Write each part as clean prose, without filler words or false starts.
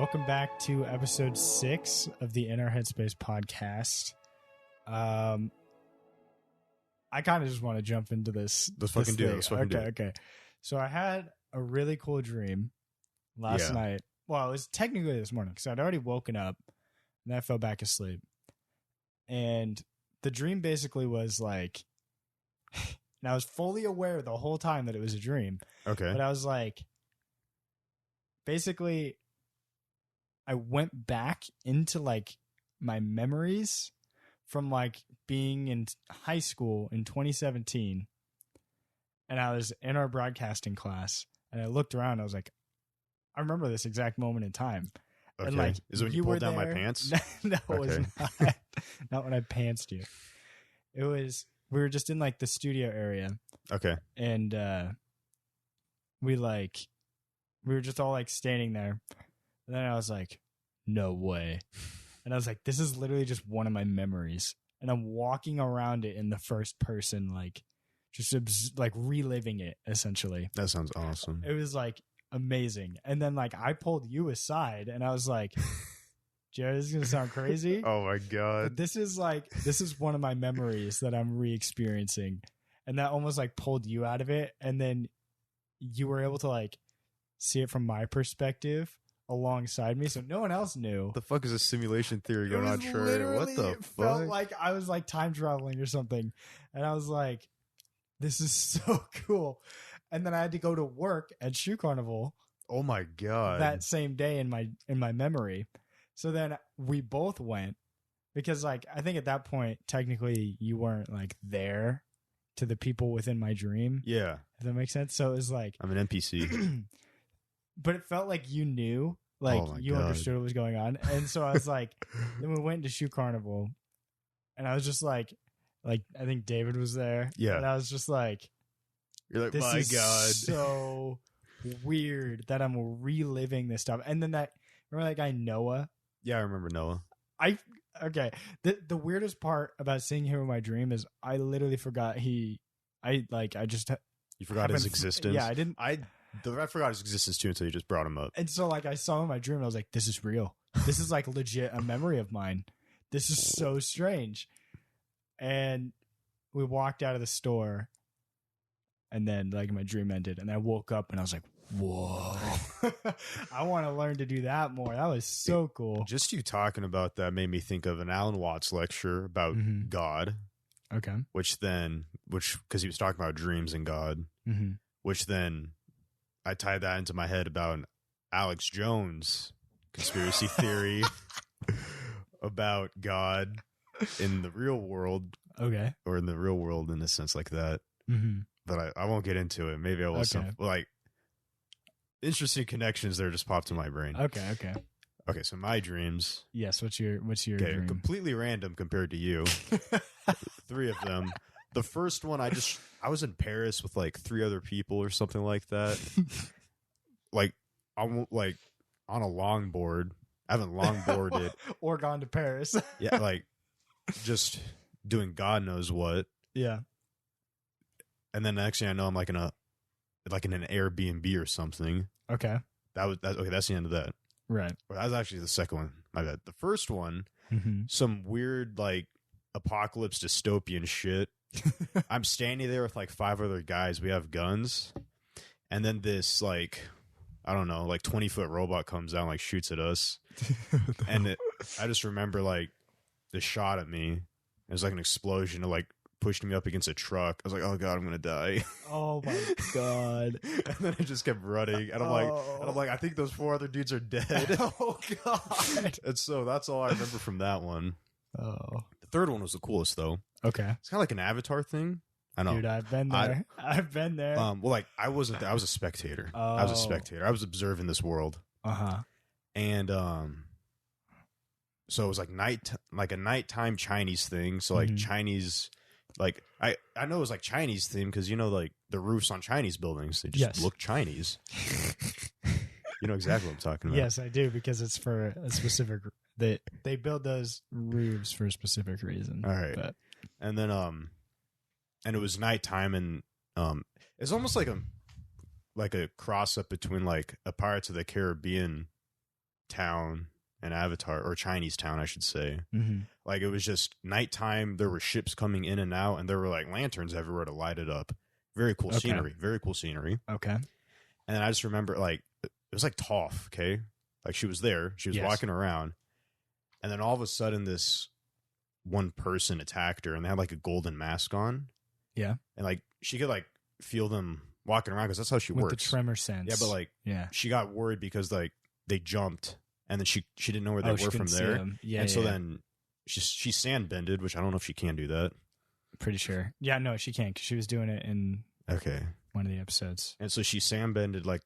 welcome back to episode 6 of the In Our Headspace podcast. I kind of just want to jump into this. Let's fucking do it. Let's fucking do it. Okay. So I had a really cool dream last night. Well, it was technically this morning because I'd already woken up and then I fell back asleep. And the dream basically was like, and I was fully aware the whole time that it was a dream. Okay. But I was like, basically, I went back into like my memories from like being in high school in 2017. And I was in our broadcasting class and I looked around and I was like, I remember this exact moment in time. Okay. And like, is it when you pulled down my pants? No, it was not. Not when I pantsed you. It was, we were just in like the studio area. Okay. And we were just all like standing there. And then I was like, no way. And I was like, this is literally just one of my memories. And I'm walking around it in the first person, like just like reliving it essentially. That sounds awesome. It was like amazing. And then like I pulled you aside and I was like, Jared, this is going to sound crazy. Oh my God. But this is one of my memories that I'm re-experiencing. And that almost like pulled you out of it. And then you were able to like see it from my perspective alongside me, so no one else knew. The fuck is a simulation theory going on, Trey? What the fuck? Felt like I was like time traveling or something, and I was like, "This is so cool." And then I had to go to work at Shoe Carnival. Oh my God! That same day in my memory. So then we both went because like I think at that point technically you weren't like there to the people within my dream. Yeah, if that makes sense. So it was like I'm an NPC. But it felt like you knew, like you understood what was going on. And so I was like, then we went to Shoe Carnival and I was just like I think David was there. Yeah. And I was just like, you're like, this my is God. so weird that I'm reliving this stuff. And then remember that guy Noah? Yeah, I remember Noah. Okay. The weirdest part about seeing him in my dream is I literally forgot You forgot his existence? Yeah, I didn't. I forgot his existence too until you just brought him up. And so like I saw him in my dream and I was like, this is real. This is like legit a memory of mine. This is so strange. And we walked out of the store and then like my dream ended and I woke up and I was like, whoa. I want to learn to do that more. That was so cool. Just you talking about that made me think of an Alan Watts lecture about God. Okay. Which because he was talking about dreams and God, which then I tied that into my head about an Alex Jones conspiracy theory about God in the real world. Okay. Or in the real world in a sense like that. But I won't get into it. Maybe I will. Okay. Interesting connections there just popped in my brain. Okay, so my dreams. Yes, what's your dream? Completely random compared to you. 3 of them. The first one, I was in Paris with like 3 other people or something like that. On a longboard. I haven't longboarded. Or gone to Paris. Yeah, like just doing God knows what. Yeah. And then the next thing I know, I'm like in an Airbnb or something. Okay. Okay, that's the end of that. Right. Well, that was actually the second one. My bad. The first one, some weird like apocalypse dystopian shit. I'm standing there with like 5 other guys. We have guns. And then this like, I don't know, like 20-foot robot comes out and like shoots at us. And I just remember like the shot at me. It was like an explosion. It like pushed me up against a truck. I was like, oh God, I'm going to die. Oh my God. And then I just kept running. And I'm like, I think those 4 other dudes are dead. Oh God. And so that's all I remember from that one. Oh. The third one was the coolest though. Okay. It's kind of like an Avatar thing. I know. Dude, I've been there. I've been there. Well, like I wasn't there. I was a spectator. I was a spectator. I was observing this world. And so it was like a nighttime Chinese thing. So like Chinese, like I know it was like Chinese theme because you know like the roofs on Chinese buildings they just look Chinese. You know exactly what I'm talking about. Yes, I do because it's for a specific. They build those roofs for a specific reason. All right, and then and it was nighttime and it's almost like a cross up between like a Pirates of the Caribbean town in Avatar, or Chinese town, I should say. Mm-hmm. Like, it was just nighttime. There were ships coming in and out, and there were like lanterns everywhere to light it up. Very cool scenery. Very cool scenery. Okay. And then I just remember, like, it was like Toph, okay? Like, she was there. She was walking around. And then all of a sudden, this one person attacked her, and they had like a golden mask on. Yeah. And like, she could like feel them walking around because that's how she With works. the tremor sense. Yeah, but like, she got worried because like they jumped, and then she didn't know where they were from there. Yeah. And so then she sandbended, which I don't know if she can do that. Pretty sure. Yeah, no, she can't, because she was doing it in one of the episodes. And so she sandbended like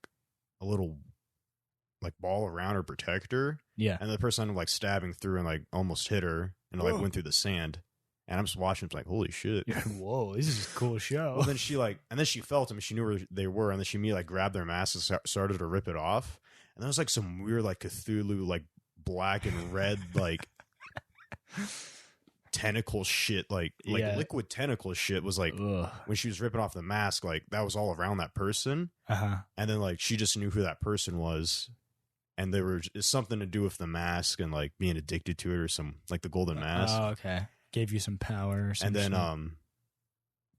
a little like ball around her protector. Yeah. And the person ended up like stabbing through and like almost hit her, and like went through the sand. And I'm just watching, like, holy shit. Yeah, whoa, this is a cool show. Well, then she she felt them, and she knew where they were, and then she immediately like grabbed their masks and started to rip it off. And there was like some weird like Cthulhu like black and red like tentacle shit, like liquid tentacle shit was like when she was ripping off the mask, like that was all around that person. And then like she just knew who that person was, and there was something to do with the mask and like being addicted to it, or some like the golden mask. Oh, okay. Gave you some power or something. And then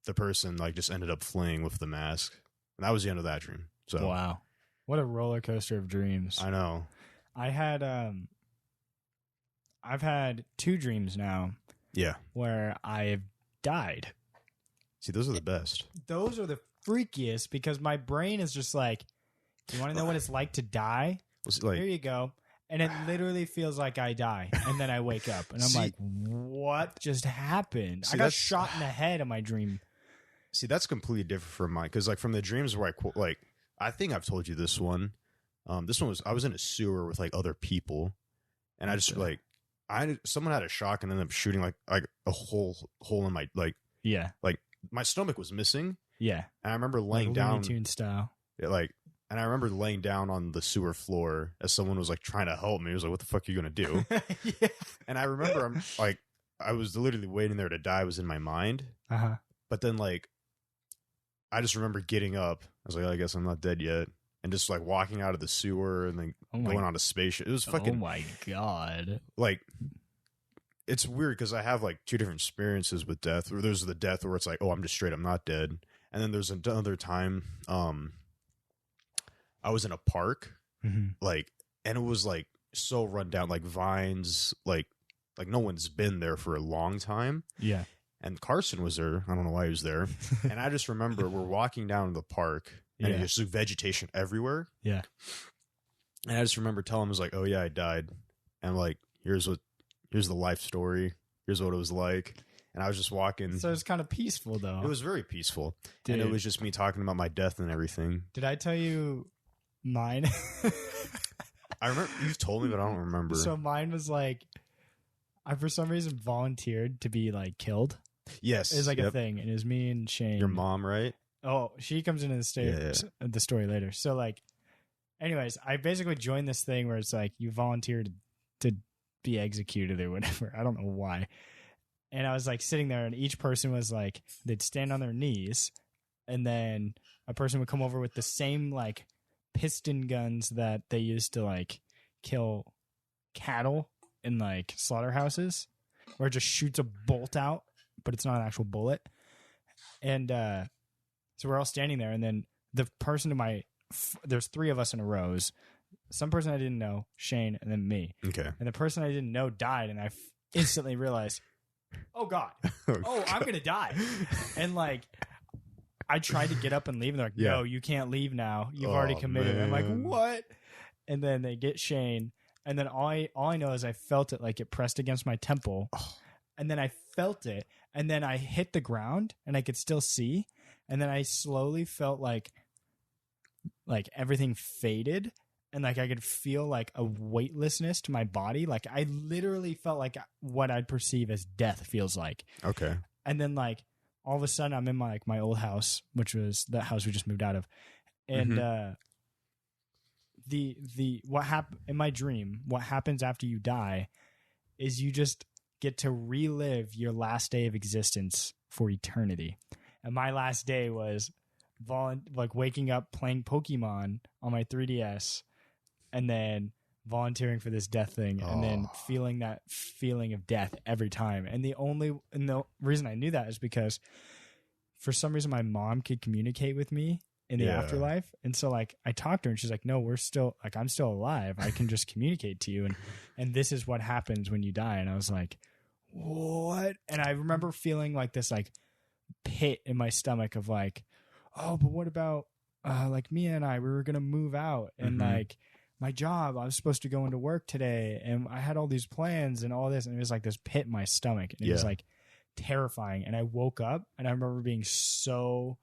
the person like just ended up fleeing with the mask, and that was the end of that dream. So wow, what a roller coaster of dreams. I know. I've had 2 dreams now. Yeah. Where I've died. See, those are the best. Those are the freakiest, because my brain is just like, you want to know what it's like to die? Like, here you go. And it literally feels like I die. And then I wake up. And I'm like, what just happened? I got shot in the head in my dream. See, that's completely different from mine. Because like from the dreams where I think I've told you this one. This one was, I was in a sewer with like other people. And I just like, someone had a shock and ended up shooting like a hole in my like my stomach was missing. Yeah. And I remember laying down Looney Tunes style. And I remember laying down on the sewer floor as someone was like trying to help me. He was like, what the fuck are you going to do? Yeah. And I remember I was literally waiting there to die was in my mind. But then like, I just remember getting up. I was like, I guess I'm not dead yet. And just like walking out of the sewer and then going on a spaceship. It was fucking. Oh my God. Like, it's weird because I have like 2 different experiences with death. Or there's the death where it's like, oh, I'm just straight, I'm not dead. And then there's another time, I was in a park, like, and it was like so run down, like vines, like no one's been there for a long time. Yeah. And Carson was there. I don't know why he was there. And I just remember we're walking down the park, and there's like vegetation everywhere. Yeah. And I just remember telling him, I was like, oh yeah, I died. And like, here's the life story. Here's what it was like. And I was just walking. So it's kind of peaceful though. It was very peaceful. Dude. And it was just me talking about my death and everything. Did I tell you mine? I remember you've told me, but I don't remember. So mine was like, I for some reason volunteered to be like killed. Yes. It was like a thing. And it was me and Shane. Your mom, right? Oh, she comes into the story later. So like, anyways, I basically joined this thing where it's like you volunteered to be executed or whatever. I don't know why. And I was like sitting there, and each person was like, they'd stand on their knees, and then a person would come over with the same like piston guns that they used to like kill cattle in like slaughterhouses, where it just shoots a bolt out, but it's not an actual bullet. And so we're all standing there, and then the person to there's 3 of us in a rows. Some person I didn't know, Shane, and then me. Okay. And the person I didn't know died, and I instantly realized, oh God, I'm going to die. And like, I tried to get up and leave, and they're like, no, you can't leave now. You've already committed. Man. I'm like, what? And then they get Shane, and then all I know is I felt it, like it pressed against my temple. And then I felt it, and then I hit the ground, and I could still see. And then I slowly felt like everything faded, and like I could feel like a weightlessness to my body. Like I literally felt like what I'd perceive as death feels like. Okay. And then like all of a sudden I'm in my old house, which was the house we just moved out of. And the what happened in my dream, what happens after you die is you just get to relive your last day of existence for eternity. And my last day was waking up playing Pokemon on my 3DS, and then volunteering for this death thing and then feeling that feeling of death every time. And the reason I knew that is because for some reason my mom could communicate with me in the afterlife. And so like I talked to her and she's like, no, we're still like, I'm still alive. I can just communicate to you. And this is what happens when you die. And I was like, what? And I remember feeling like this like pit in my stomach of like, oh, but what about like Mia and I, we were going to move out and like my job, I was supposed to go into work today and I had all these plans and all this. And it was like this pit in my stomach. And it was like terrifying. And I woke up and I remember being so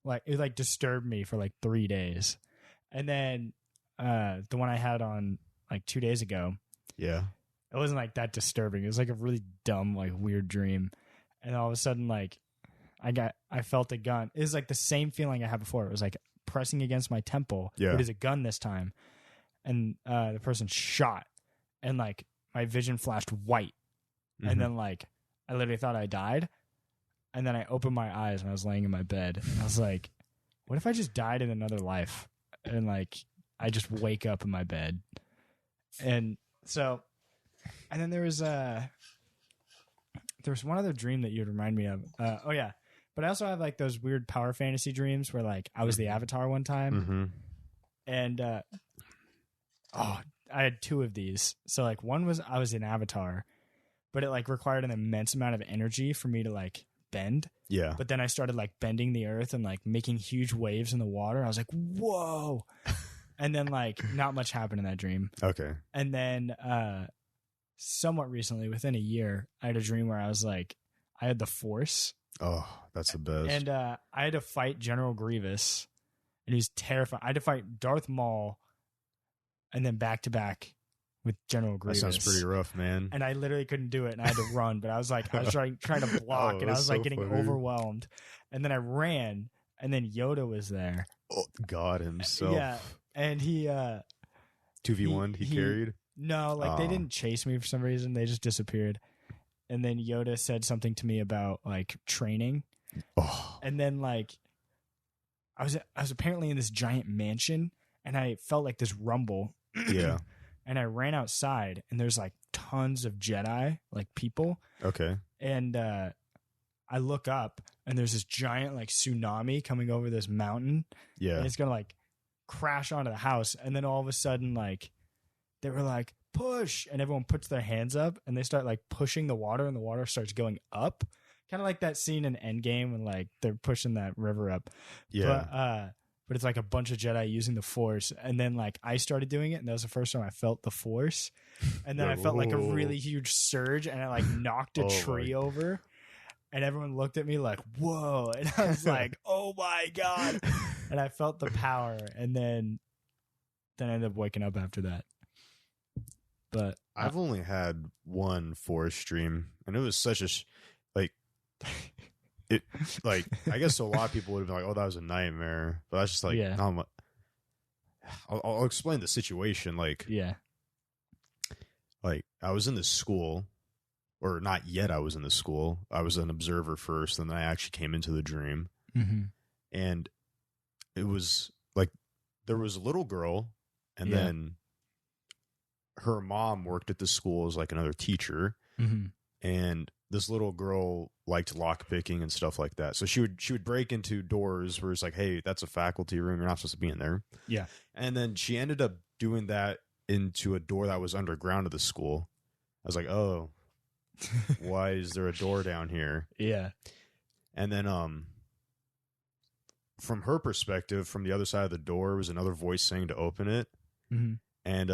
like, it like disturbed me for like 3 days. And then the one I had on like 2 days ago. Yeah. It wasn't like that disturbing. It was like a really dumb, like weird dream. And all of a sudden, like I felt a gun. It was like the same feeling I had before. It was like pressing against my temple. Yeah. But it was a gun this time. And the person shot and like my vision flashed white. And then like I literally thought I died. And then I opened my eyes and I was laying in my bed. And I was like, what if I just died in another life? And like I just wake up in my bed. And so, and then there was one other dream that you'd remind me of. Oh yeah. But I also have like those weird power fantasy dreams where like I was the Avatar one time. And I had 2 of these. So like one was I was an Avatar, but it like required an immense amount of energy for me to like bend. Yeah. But then I started like bending the earth and like making huge waves in the water. I was like, whoa. And then like not much happened in that dream. Okay. And then somewhat recently, within a year, I had a dream where I was like, I had the Force. Oh, that's the best. And I had to fight General Grievous. And he was terrifying. I had to fight Darth Maul and then back to back with General Grievous. That sounds pretty rough, man. And I literally couldn't do it. And I had to run. But I was like, I was trying to block and I was like getting overwhelmed. And then I ran. And then Yoda was there. Oh, God himself. Yeah. And he 2v1 he carried? No, like they didn't chase me for some reason. They just disappeared. And then Yoda said something to me about like training. Oh. And then like I was apparently in this giant mansion and I felt like this rumble. Yeah. And I ran outside and there's like tons of Jedi, like people. Okay. And I look up and there's this giant like tsunami coming over this mountain. Yeah. And it's going to like crash onto the house. And then all of a sudden, like they were like, push. And everyone puts their hands up and they start like pushing the water and the water starts going up. Kind of like that scene in Endgame when like they're pushing that river up. Yeah. But it's like a bunch of Jedi using the Force. And then like I started doing it and that was the first time I felt the Force. And then I felt like a really huge surge and I like knocked a tree over. And everyone looked at me like, whoa. And I was like, oh my God. And I felt the power. And then I ended up waking up after that. But I've only had one Force dream. And it was such a, I guess a lot of people would have been like, oh, that was a nightmare. But I was just like, no, I'll explain the situation. Like I was in this school. Or not yet I was in the school. I was an observer first, and then I actually came into the dream. And it was like there was a little girl, and then her mom worked at the school as like another teacher. And this little girl liked lockpicking and stuff like that. So she would break into doors where it's like, hey, that's a faculty room. You're not supposed to be in there. Yeah. And then she ended up doing that into a door that was underground of the school. I was like, oh. Why is there a door down here? Yeah. And then from her perspective, from the other side of the door was another voice saying to open it. And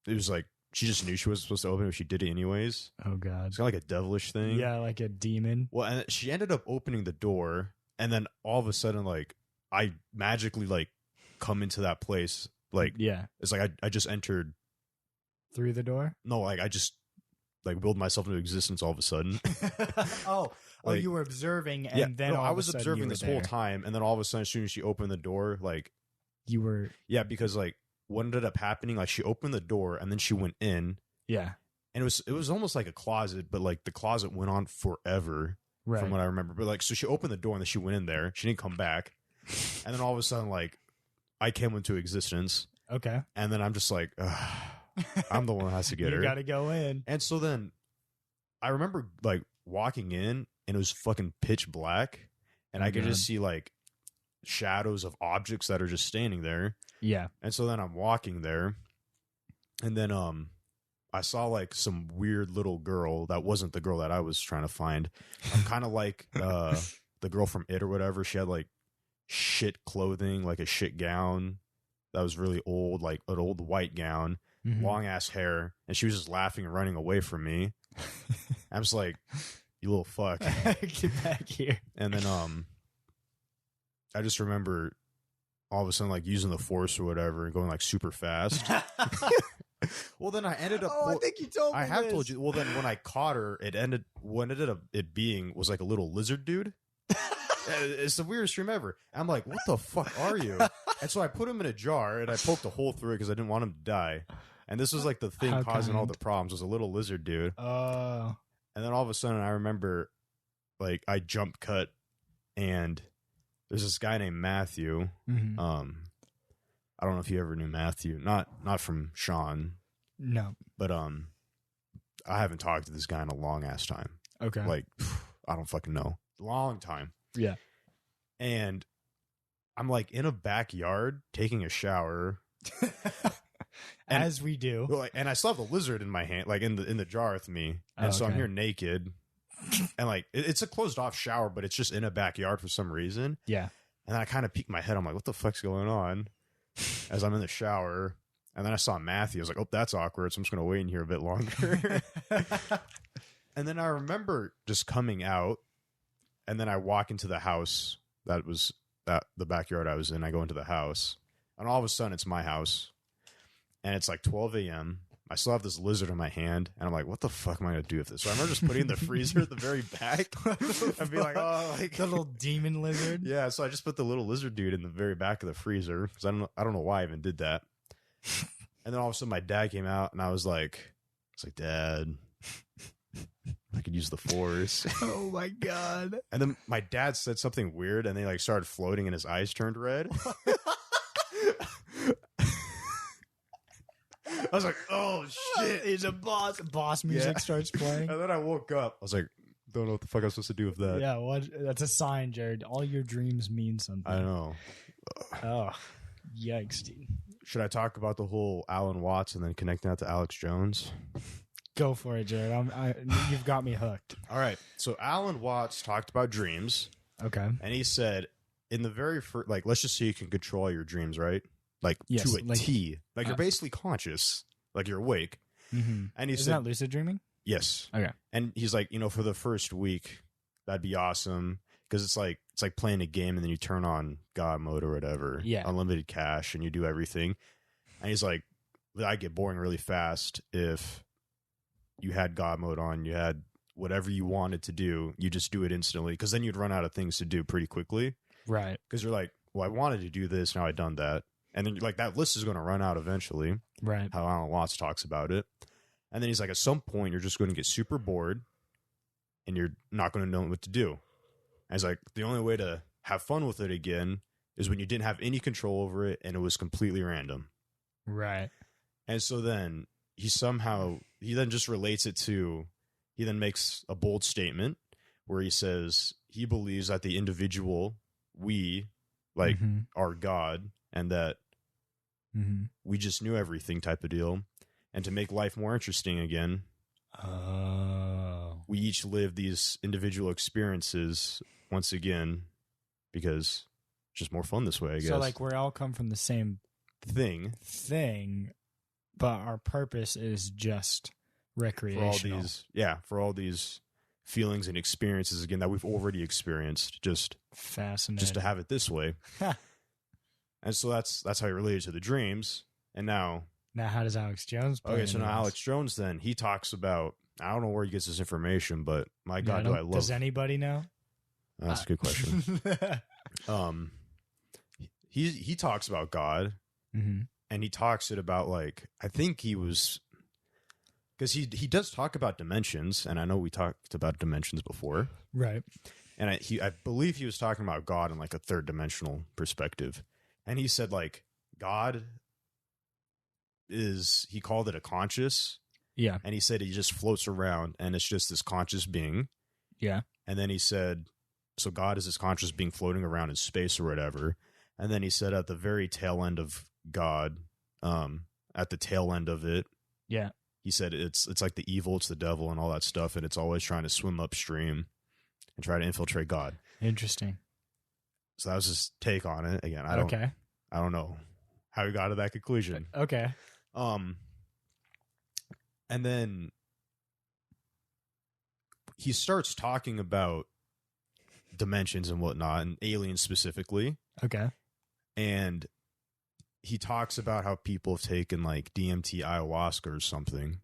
it was like she just knew she wasn't supposed to open it, but she did it anyways. Oh God. It's kind of like a devilish thing. Yeah, like a demon. Well, and she ended up opening the door, and then all of a sudden, like I magically like come into that place. Like it's like I just entered through the door. No, like I just like willed myself into existence all of a sudden. Like, you were observing and then I was observing this there. whole time, and then all of a sudden as soon as she opened the door, like you were because like what ended up happening, like she opened the door and then she went in. Yeah. And it was almost like a closet, but like the closet went on forever from what I remember. But like so she opened the door and then she went in there. She didn't come back. And then all of a sudden like I came into existence. Okay. And then I'm just like, ugh, I'm the one that has to get You her. got to go in. And so then I remember like walking in and it was fucking pitch black and I could just see like shadows of objects that are just standing there. Yeah. And so then I'm walking there and then I saw like some weird little girl that wasn't the girl that I was trying to find. I'm kind of like the girl from It or whatever. She had like shit clothing, like a shit gown that was really old, like an old white gown, long ass hair, and she was just laughing and running away from me. I'm just like, you little fuck. Get back here. And then I just remember all of a sudden like using the force or whatever and going like super fast. Well, then I ended up. I think you told me. I have told you. Well, then when I caught her, what ended up it being was like a little lizard dude. It's the weirdest dream ever. I'm like, what the fuck are you? And so I put him in a jar and I poked a hole through it because I didn't want him to die. And this was like the thing How causing all kind. the problems was a little lizard dude. Oh. And then all of a sudden I remember like I jump cut and there's this guy named Matthew. I don't know if you ever knew Matthew. Not from Sean. No. But I haven't talked to this guy in a long ass time. Okay. Like I don't fucking know. Long time. Yeah. And I'm like in a backyard taking a shower. As we do. And I still have the lizard in my hand, like in the jar with me. And so I'm here naked. And like it's a closed off shower, but it's just in a backyard for some reason. Yeah. And then I kind of peek my head. I'm like, what the fuck's going on? As I'm in the shower. And then I saw Matthew. I was like, oh, that's awkward. So I'm just going to wait in here a bit longer. And then I remember just coming out. And then I walk into the house that was the backyard I was in. I go into the house. And all of a sudden, it's my house. And it's like 12 a.m. I still have this lizard in my hand. And I'm like, what the fuck am I going to do with this? So I remember just putting it in the freezer at the very back. I'd be like, oh, like the little demon lizard. Yeah, so I just put the little lizard dude in the very back of the freezer because I don't know why I even did that. And then all of a sudden my dad came out and I was like, Dad, I could use the force. Oh my god. And then my dad said something weird and they like started floating and his eyes turned red. I was like, oh shit. He's a boss. Boss music starts playing. And then I woke up. I was like, don't know what the fuck I'm supposed to do with that. Yeah, that's a sign, Jared. All your dreams mean something. I know. Oh, yikes, dude. Should I talk about the whole Alan Watts and then connecting that to Alex Jones? Go for it, Jared. You've got me hooked. All right. So Alan Watts talked about dreams. Okay. And he said, in the very first, like, let's just say you can control your dreams, right? Like, yes, to a T. Like, you're basically conscious. Like, you're awake. Mm-hmm. And he Isn't said, that lucid dreaming? yes. Okay. And he's like, for the first week, that'd be awesome. Because it's like playing a game and then you turn on God mode or whatever. Yeah. Unlimited cash and you do everything. And he's like, I'd get boring really fast if you had God mode on, you had whatever you wanted to do, you just do it instantly. Because then you'd run out of things to do pretty quickly. Right. Because you're like, well, I wanted to do this, now I've done that. And then like that list is going to run out eventually. Right. How Alan Watts talks about it. And then he's like, at some point, you're just going to get super bored and you're not going to know what to do. And he's like, the only way to have fun with it again is when you didn't have any control over it and it was completely random. Right. And so then he then just relates it to, he then makes a bold statement where he says he believes that the individual, we, like, are God, and that we just knew everything type of deal. And to make life more interesting again, we each live these individual experiences once again because it's just more fun this way, I guess. So, like, we all come from the same thing, but our purpose is just recreational. For all these feelings and experiences again that we've already experienced, just fascinating, just to have it this way. And so that's how he related to the dreams. And now how does Alex Jones play? Okay, so now Alex Jones, then he talks about, I don't know where he gets this information, but my God, do I love. Does anybody know? That's a good question. He talks about God, and he talks it about, like, I think he was, because he does talk about dimensions, and I know we talked about dimensions before, right? And I believe he was talking about God in like a third dimensional perspective, and he said like God is, he called it a conscious. Yeah. And he said he just floats around and it's just this conscious being. Yeah. And then he said, so God is this conscious being floating around in space or whatever. And then he said at the very tail end of God, at the tail end of it, yeah, he said it's like the evil, it's the devil and all that stuff. And it's always trying to swim upstream and try to infiltrate God. Interesting. So that was his take on it. Again, I don't know how he got to that conclusion. Okay. And then he starts talking about dimensions and whatnot, and aliens specifically. Okay. And he talks about how people have taken like DMT, ayahuasca or something,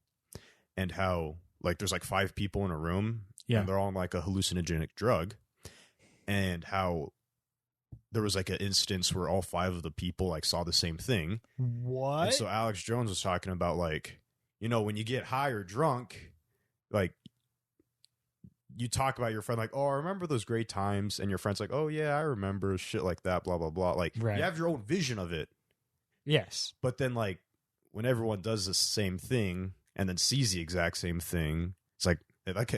and how like there's like 5 people in a room, and they're all on like a hallucinogenic drug, and how there was like an instance where all 5 of the people like saw the same thing. What? And so Alex Jones was talking about like, you know, when you get high or drunk, like you talk about your friend like, oh, I remember those great times, and your friend's like, oh yeah, I remember shit like that, blah blah blah. Like you have your own vision of it. Yes. But then like when everyone does the same thing and then sees the exact same thing, it's like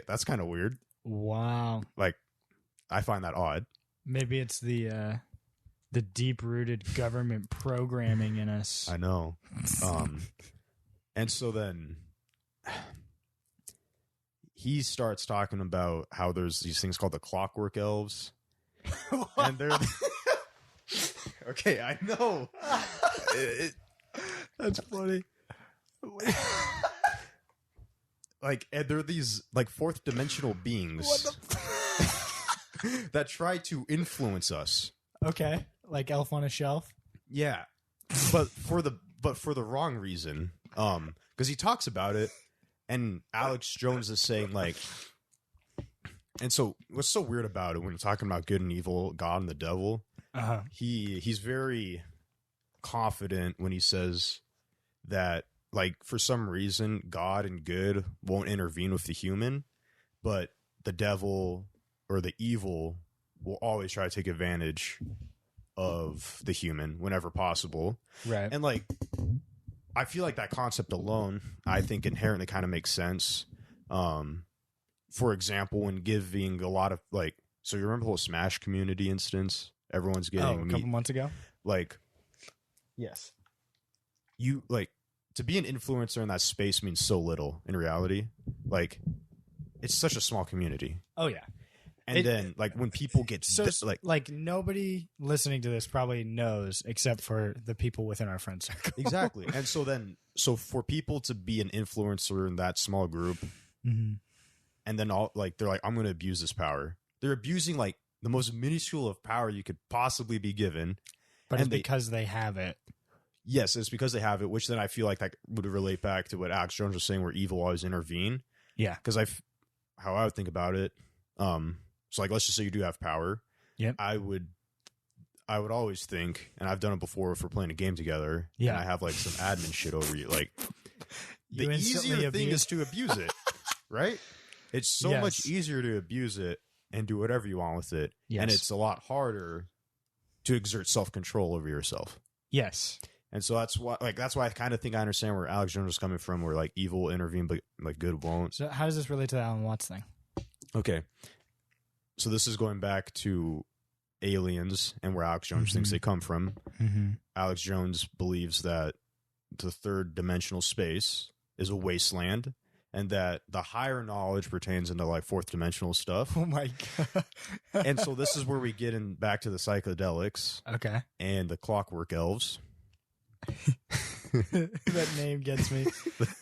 that's kind of weird. Wow. Like I find that odd. Maybe it's the deep-rooted government programming in us. I know. And so then he starts talking about how there's these things called the clockwork elves. And they're okay, I know. That's funny. Like, and they're these like 4th dimensional beings that try to influence us. Okay, like Elf on a Shelf. Yeah, but for the wrong reason. Because he talks about it, and Alex Jones is saying like, and so what's so weird about it when you're talking about good and evil, God and the devil? He's very confident when he says that like for some reason God and good won't intervene with the human, but the devil or the evil will always try to take advantage of the human whenever possible. Right. And like I feel like that concept alone, I think inherently kind of makes sense. For example, when giving a lot of like, so you remember the whole Smash community instance? Everyone's getting a couple months ago. Like, yes, you like to be an influencer in that space means so little in reality. Like, it's such a small community. Oh yeah. And then like when people get so like nobody listening to this probably knows except for the people within our friend circle. Exactly. And so for people to be an influencer in that small group, and then all like they're like, I'm going to abuse this power. They're abusing like the most minuscule of power you could possibly be given, but it's because they have it. Yes, it's because they have it. Which then I feel like that would relate back to what Alex Jones was saying, where evil always intervene. Yeah, because how I would think about it. So like, let's just say you do have power. Yep. I would always think, and I've done it before if we're playing a game together. Yeah. And I have like some admin shit over you. Like you the easier thing is to abuse it, right? It's so much easier to abuse it and do whatever you want with it. Yes. And it's a lot harder to exert self-control over yourself. Yes. And so that's why I kind of think I understand where Alex Jones is coming from, where like evil will intervene, but like good won't. So how does this relate to the Alan Watts thing? Okay. So this is going back to aliens and where Alex Jones thinks they come from. Alex Jones believes that the 3rd dimensional space is a wasteland, and that the higher knowledge pertains into like 4th dimensional stuff. Oh my god. And so this is where we get in back to the psychedelics. Okay. And the clockwork elves. That name gets me.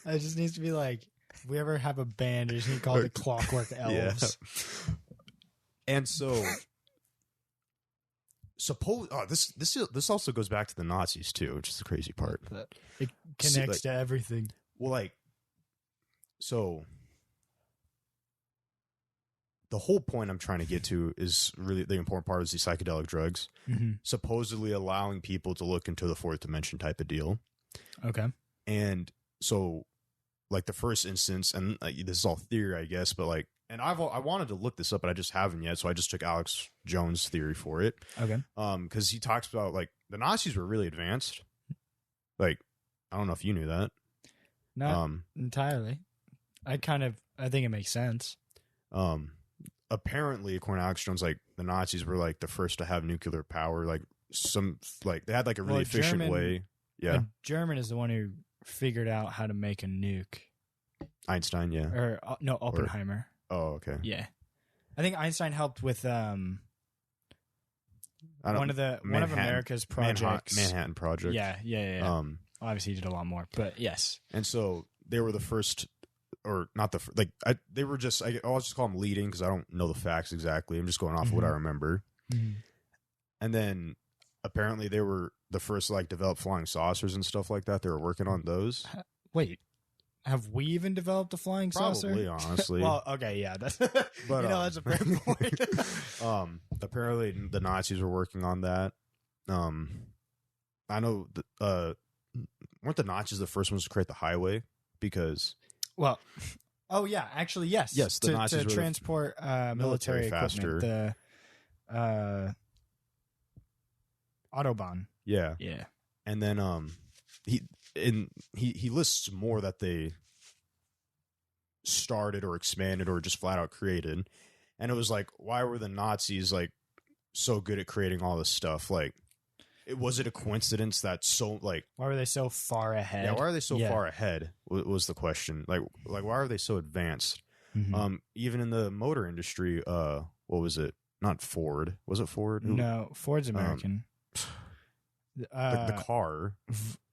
It just needs to be like, if we ever have a band, we just need to call it the Clockwork Elves. Yeah. And so this also goes back to the Nazis too, which is the crazy part. It connects to everything. Well, like, so the whole point I'm trying to get to is really the important part is these psychedelic drugs, supposedly allowing people to look into the 4th dimension type of deal. Okay. And so like the first instance, and this is all theory, I guess, but like, and I wanted to look this up, but I just haven't yet. So I just took Alex Jones' theory for it. Okay. Because he talks about like the Nazis were really advanced. Like I don't know if you knew that. Not entirely. I think it makes sense. Apparently, according to Alex Jones, like the Nazis were like the first to have nuclear power. Like they had like a really efficient way. Yeah, German is the one who figured out how to make a nuke. Einstein, yeah, or no, Oppenheimer. Okay. Yeah, I think Einstein helped with one of America's projects, Manhattan Project. Yeah. Obviously, he did a lot more, but yes. And so they were the first, or not the like. They were just. I'll just call them leading because I don't know the facts exactly. I'm just going off of what I remember. Mm-hmm. And then apparently they were the first to like develop flying saucers and stuff like that. They were working on those. Wait. Have we even developed a flying saucer? Probably, honestly. Well, okay, yeah, that's but that's a fair point. Apparently the Nazis were working on that. I know weren't the Nazis the first ones to create the highway? Because actually, yes, the Nazis to transport military faster. Equipment, the Autobahn. Yeah. And then he lists more that they started or expanded or just flat out created. And it was like, why were the Nazis like so good at creating all this stuff? Like, was it a coincidence that so like why were they so far ahead? Yeah, why are they so far ahead? Was the question. Like why are they so advanced? Mm-hmm. Even in the motor industry, what was it? Not Ford. Was it Ford? No, Ford's American. The car.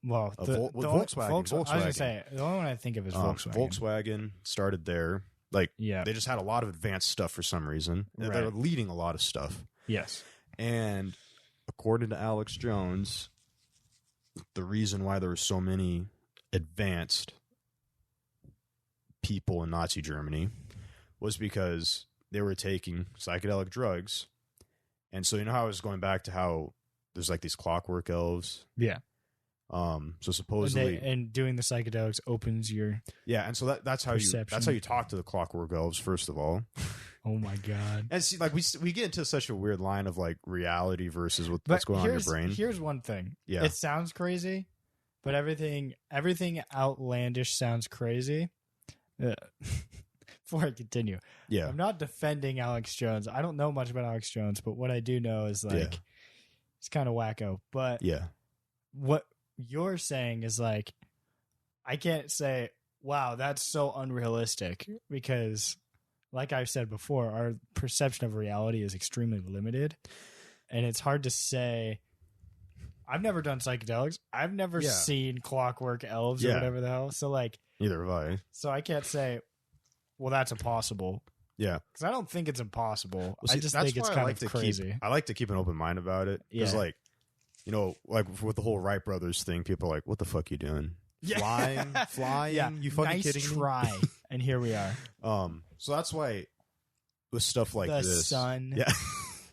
Volkswagen. I was going to say, the only one I think of is Volkswagen. Volkswagen started there. Like, yeah. They just had a lot of advanced stuff for some reason. Right. They were leading a lot of stuff. Yes. And according to Alex Jones, the reason why there were so many advanced people in Nazi Germany was because they were taking psychedelic drugs. And so, you know how I was going back to how there's like these clockwork elves? Yeah. So supposedly, and doing the psychedelics opens your and so that's how you talk to the clockwork elves, first of all. Oh my god! And see, like we get into such a weird line of like reality versus what's going on in your brain. Here's one thing. Yeah, it sounds crazy, but everything outlandish sounds crazy. Before I continue, I'm not defending Alex Jones. I don't know much about Alex Jones, but what I do know is like it's kind of wacko. But what you're saying is like, I can't say, wow, that's so unrealistic, because like I've said before, our perception of reality is extremely limited, and it's hard to say. I've never done psychedelics. I've never seen clockwork elves or whatever the hell. So like, neither have I. So I can't say, well, that's impossible. Yeah, because I don't think it's impossible. Well, see, I just think it's kind of crazy. I like to keep an open mind about it, because like, you know, like with the whole Wright brothers thing, people are like, what the fuck you doing? Flying? Yeah. You fucking nice kidding try. me? And here we are. So that's why with stuff like the this. sun. Yeah.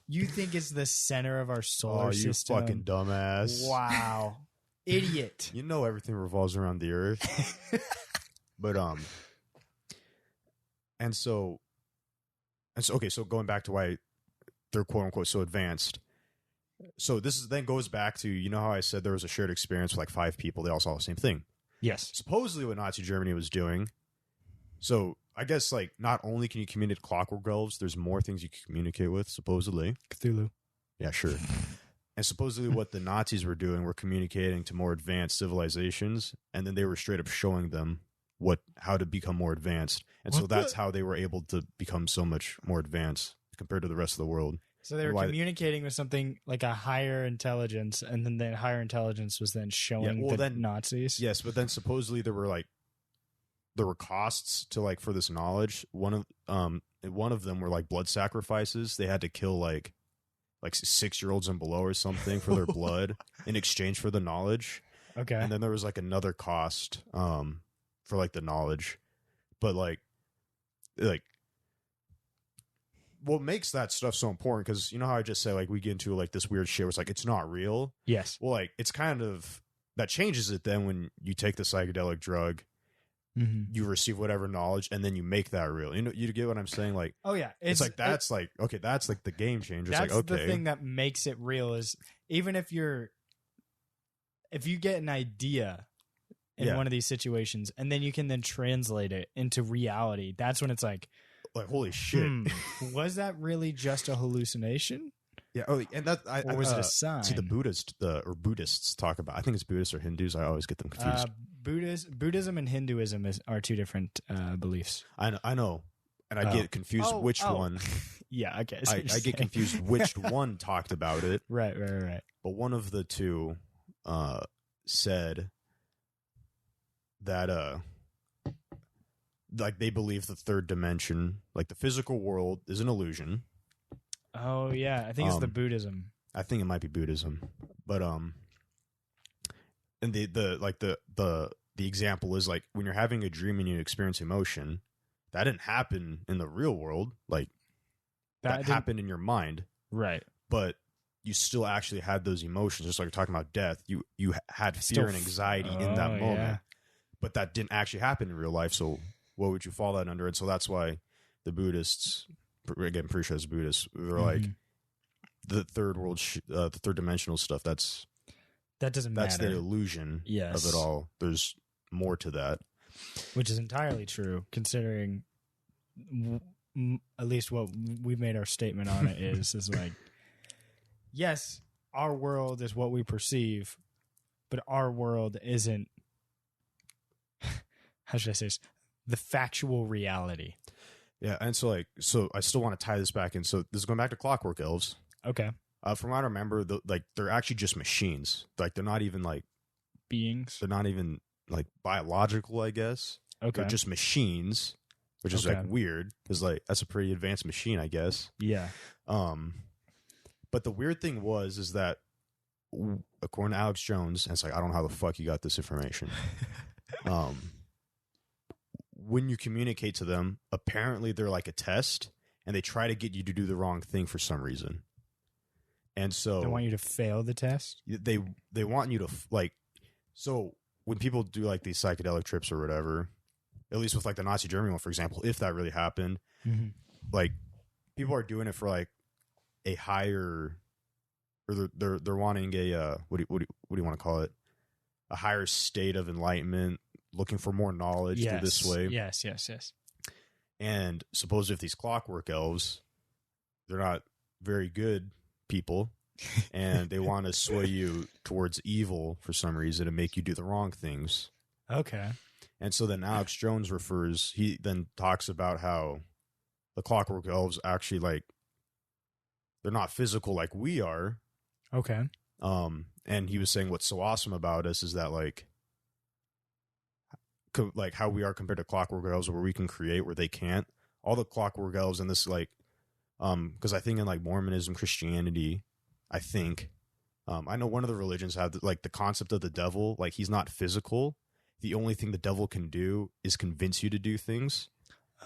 You think it's the center of our solar system? You fucking dumbass. Wow. Idiot. You know everything revolves around the earth. But and so okay, so going back to why they're quote unquote so advanced. So this then goes back to, you know how I said there was a shared experience with like 5 people, they all saw the same thing. Yes. Supposedly what Nazi Germany was doing. So I guess like not only can you communicate clockwork elves, there's more things you can communicate with, supposedly. Cthulhu. Yeah, sure. And supposedly what the Nazis were doing were communicating to more advanced civilizations, and then they were straight up showing them how to become more advanced. And so that's how they were able to become so much more advanced compared to the rest of the world. So they were communicating with something like a higher intelligence, and then that higher intelligence was then showing the Nazis. Yes, but then supposedly there were costs to like for this knowledge. One of them were like blood sacrifices. They had to kill like 6-year-olds and below or something for their blood in exchange for the knowledge. Okay. And then there was like another cost for like the knowledge. But like what makes that stuff so important, because you know how I just said like we get into like this weird shit where it's like it's not real. Yes. Well, like it's kind of that changes it then when you take the psychedelic drug, you receive whatever knowledge, and then you make that real. You know, you get what I'm saying? Like, oh yeah, it's like that's like okay, that's like the game changer. That's it's like okay, the thing that makes it real is even if you get an idea in one of these situations, and then you can then translate it into reality. That's when it's like holy shit, was that really just a hallucination? Yeah. Oh, and that or was it a sign? See, the Buddhists talk about. I think it's Buddhists or Hindus. I always get them confused. Buddhism and Hinduism are two different beliefs. I know, and I get confused which one. Yeah, okay. I get confused which one talked about it. Right. But one of the two said that like they believe the third dimension, like the physical world, is an illusion. Oh yeah, I think it's the Buddhism. I think it might be Buddhism, but and the example is like when you're having a dream and you experience emotion, that didn't happen in the real world. Like that happened in your mind, right? But you still actually had those emotions, just like you're talking about death. You had fear and anxiety in that moment, but that didn't actually happen in real life. So what would you fall that under? And so that's why the Buddhists. Again, I'm pretty sure it's Buddhists. They're like the third world, the third dimensional stuff. That doesn't matter. That's the illusion of it all. There's more to that, which is entirely true, considering at least what we've made our statement on it is like, yes, our world is what we perceive, but our world isn't. How should I say this? The factual reality. Yeah, and so I still want to tie this back in. So this is going back to Clockwork Elves. Okay. From what I remember, they're actually just machines. Like they're not even like beings. They're not even like biological, I guess. Okay. They're just machines, which is like weird because like that's a pretty advanced machine, I guess. Yeah. But the weird thing is that according to Alex Jones, and it's like I don't know how the fuck you got this information. When you communicate to them, apparently they're like a test, and they try to get you to do the wrong thing for some reason. And so they want you to fail the test. They want you to like. So when people do like these psychedelic trips or whatever, at least with like the Nazi Germany one, for example, if that really happened, like people are doing it for like a higher, or they're wanting a what do you want to call it? A higher state of enlightenment. Looking for more knowledge through this way. Yes. And suppose if these Clockwork Elves, they're not very good people, and they want to sway you towards evil for some reason and make you do the wrong things. Okay. And so then Alex Jones he then talks about how the Clockwork Elves actually like, they're not physical like we are. Okay. And he was saying what's so awesome about us is that like how we are compared to Clockwork Elves, where we can create where they can't. All the Clockwork Elves in this like, because I think in like Mormonism, Christianity, I think, I know one of the religions have like the concept of the devil. Like he's not physical. The only thing the devil can do is convince you to do things.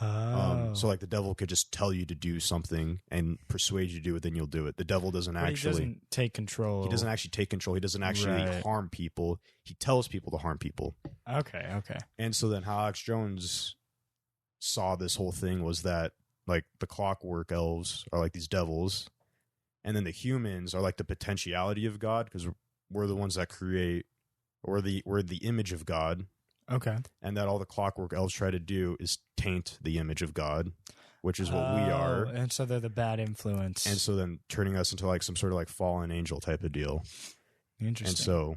So like the devil could just tell you to do something and persuade you to do it, then you'll do it. The devil doesn't He doesn't take control. He doesn't actually take control. He doesn't actually harm people. He tells people to harm people. Okay. And so then how Alex Jones saw this whole thing was that like the Clockwork Elves are like these devils, and then the humans are like the potentiality of God, because we're the ones that create, or we're the image of God. Okay. And that all the Clockwork Elves try to do is taint the image of God, which is what we are. And so they're the bad influence. And so then turning us into like some sort of like fallen angel type of deal. Interesting. And so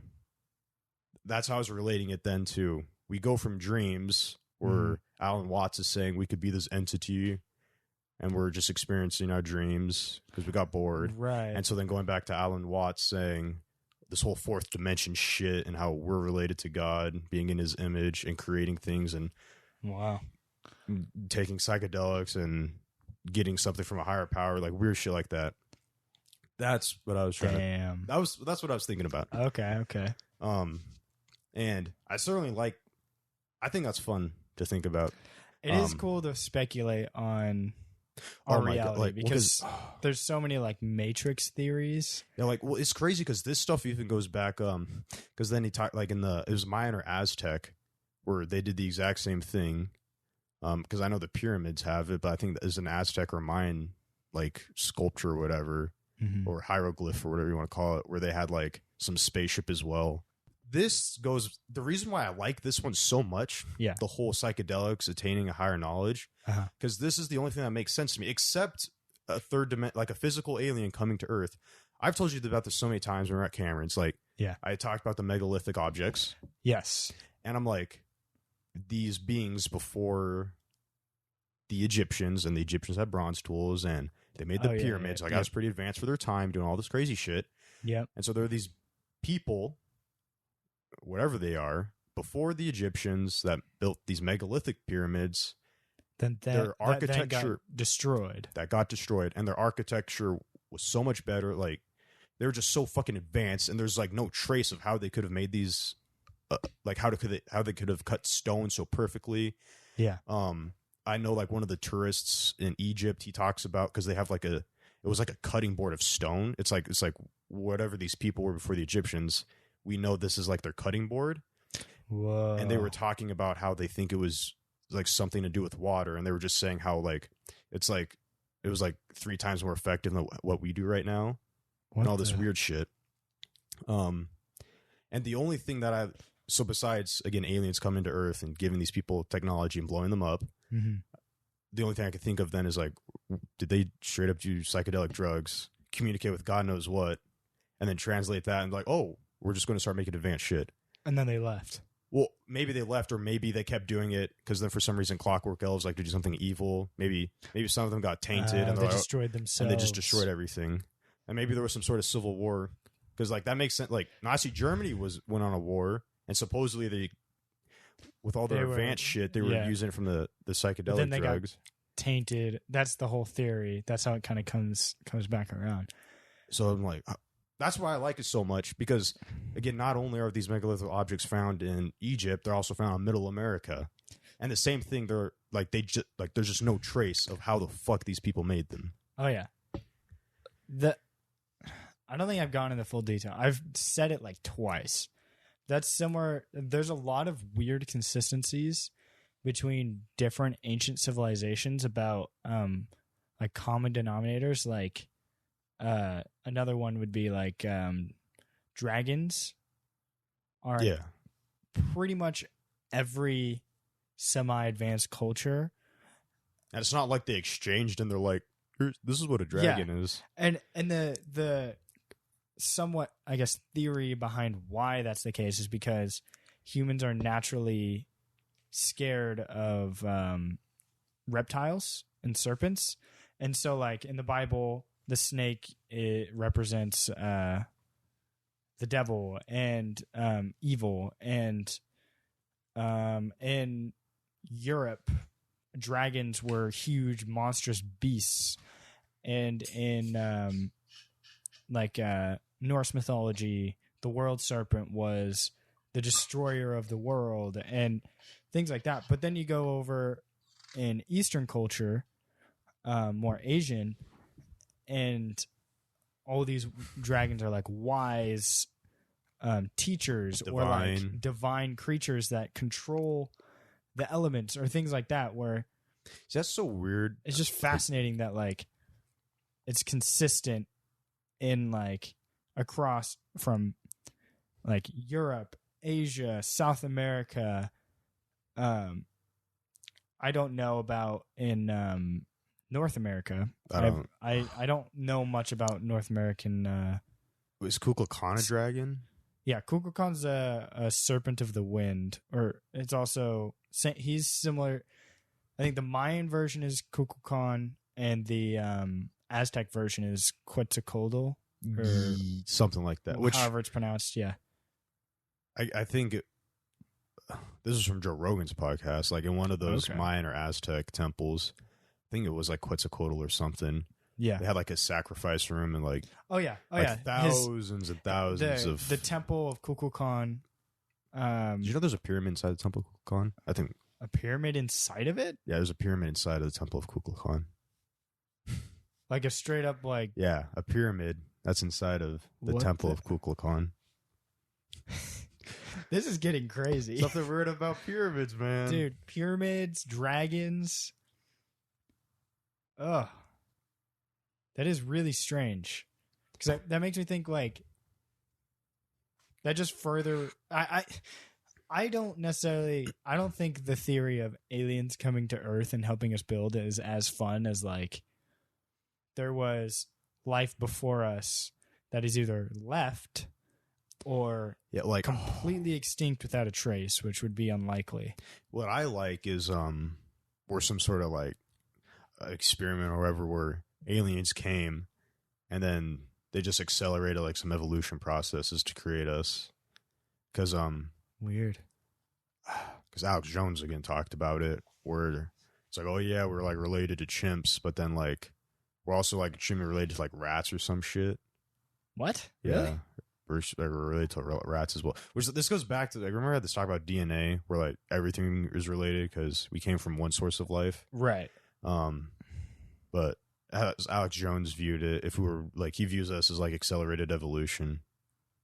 that's how I was relating it then to, we go from dreams where Alan Watts is saying we could be this entity and we're just experiencing our dreams because we got bored. Right. And so then going back to Alan Watts saying this whole fourth dimension shit and how we're related to God, being in his image and creating things and taking psychedelics and getting something from a higher power, like weird shit like that. That's what I was trying to. That's what I was thinking about. Okay. And I certainly I think that's fun to think about. It is cool to speculate on our reality, because there's so many like Matrix theories. Yeah, like, well, it's crazy because this stuff even goes back, because then he talked like it was Mayan or Aztec where they did the exact same thing. Because I know the pyramids have it, but I think there's an Aztec or Mayan like sculpture or whatever, or hieroglyph or whatever you want to call it, where they had like some spaceship as well. this goes. The reason why I like this one so much, Yeah. the whole psychedelics attaining a higher knowledge, Uh-huh. because this is the only thing that makes sense to me, except a third dimension, like a physical alien coming to Earth. I've told you about this so many times when we're at Cameron's. Like, Yeah. I talked about the megalithic objects, Yes. and I'm like, these beings before the Egyptians, and the Egyptians had bronze tools, and they made the pyramids. Like, I was pretty advanced for their time, doing all this crazy shit. Yep. And so there are these people, whatever they are, before the Egyptians that built these megalithic pyramids. Then their architecture got destroyed. that got destroyed, and their architecture was so much better. Like, they were just so fucking advanced, and there's like no trace of how they could have made these, like how they could have cut stone so perfectly. Yeah. I know, like, one of the tourists in Egypt, he talks about, because they have like it was like a cutting board of stone. It's like whatever these people were before the Egyptians, we know this is like their cutting board. Whoa. And they were talking about how they think it was like something to do with water, and they were just saying how like it was like 3 times more effective than what we do right now. What and all this weird shit. And the only thing that so besides, again, aliens coming to Earth and giving these people technology and blowing them up, Mm-hmm. the only thing I could think of then is like, did they straight up do psychedelic drugs, communicate with God knows what, and then translate that and like, oh, we're just going to start making advanced shit. And then they left. Well, maybe they left, or maybe they kept doing it because then for some reason Clockwork Elves like to do something evil. Maybe some of them got tainted and they destroyed themselves. and they just destroyed everything. And maybe there was some sort of civil war, because like that makes sense. Like, Nazi Germany went on a war, and supposedly they, with all their advanced shit, they were using it from the psychedelic then they drugs. Got tainted. That's the whole theory. That's how it kind of comes back around. So I'm like, that's why I like it so much, because again, not only are these megalithic objects found in Egypt, they're also found in Middle America, and the same thing. They're like there's just no trace of how the fuck these people made them. Oh yeah. I don't think I've gone into full detail. I've said it like twice. That's similar. There's a lot of weird consistencies between different ancient civilizations about like common denominators. Like another one would be like dragons are pretty much every semi-advanced culture. And it's not like they exchanged and they're like, this is what a dragon is. And the somewhat, I guess, theory behind why that's the case is because humans are naturally scared of reptiles and serpents. And so, like, in the Bible, the snake, it represents the devil and evil. And in Europe, dragons were huge, monstrous beasts. And in Norse mythology, the world serpent was the destroyer of the world and things like that. But then you go over in Eastern culture, more Asian, and all these dragons are like wise teachers or like divine creatures that control the elements or things like that. Where that's so weird. It's just fascinating that like it's consistent in like across from like Europe, Asia, South America. I don't know about in North America. I don't know much about North American. Is Kukulkan a dragon? Yeah, Kukulkan's a serpent of the wind, or it's also he's similar. I think the Mayan version is Kukulkan, and the Aztec version is Quetzalcoatl, or something like that. Which, however it's pronounced, yeah. I think this is from Joe Rogan's podcast. Like in one of those Mayan or Aztec temples, I think it was like Quetzalcoatl or something. Yeah, they had like a sacrifice room and like thousands and thousands of the temple of Kukulkan. Did you know there's a pyramid inside the temple of Kukulkan? I think a pyramid inside of it. Yeah, there's a pyramid inside of the temple of Kukulkan. Like a straight up like a pyramid that's inside of the temple of Kukulkan. This is getting crazy. Something weird about pyramids, man. Dude, pyramids, dragons. Ugh. That is really strange. Because that makes me think, like, That just further I don't think the theory of aliens coming to Earth and helping us build is as fun as like there was life before us that is either left or like completely extinct without a trace, which would be unlikely. What I like is or some sort of like experiment or whatever where aliens came and then they just accelerated like some evolution processes to create us. Because weird. Because Alex Jones again talked about it, where it's like, oh yeah, we're like related to chimps, but then like we're also like extremely related to like rats or some shit. What? Yeah, we're related to rats as well. Which this goes back to like, remember I had this talk about DNA, where like everything is related because we came from one source of life, right? But as Alex Jones viewed it, if we were like he views us as like accelerated evolution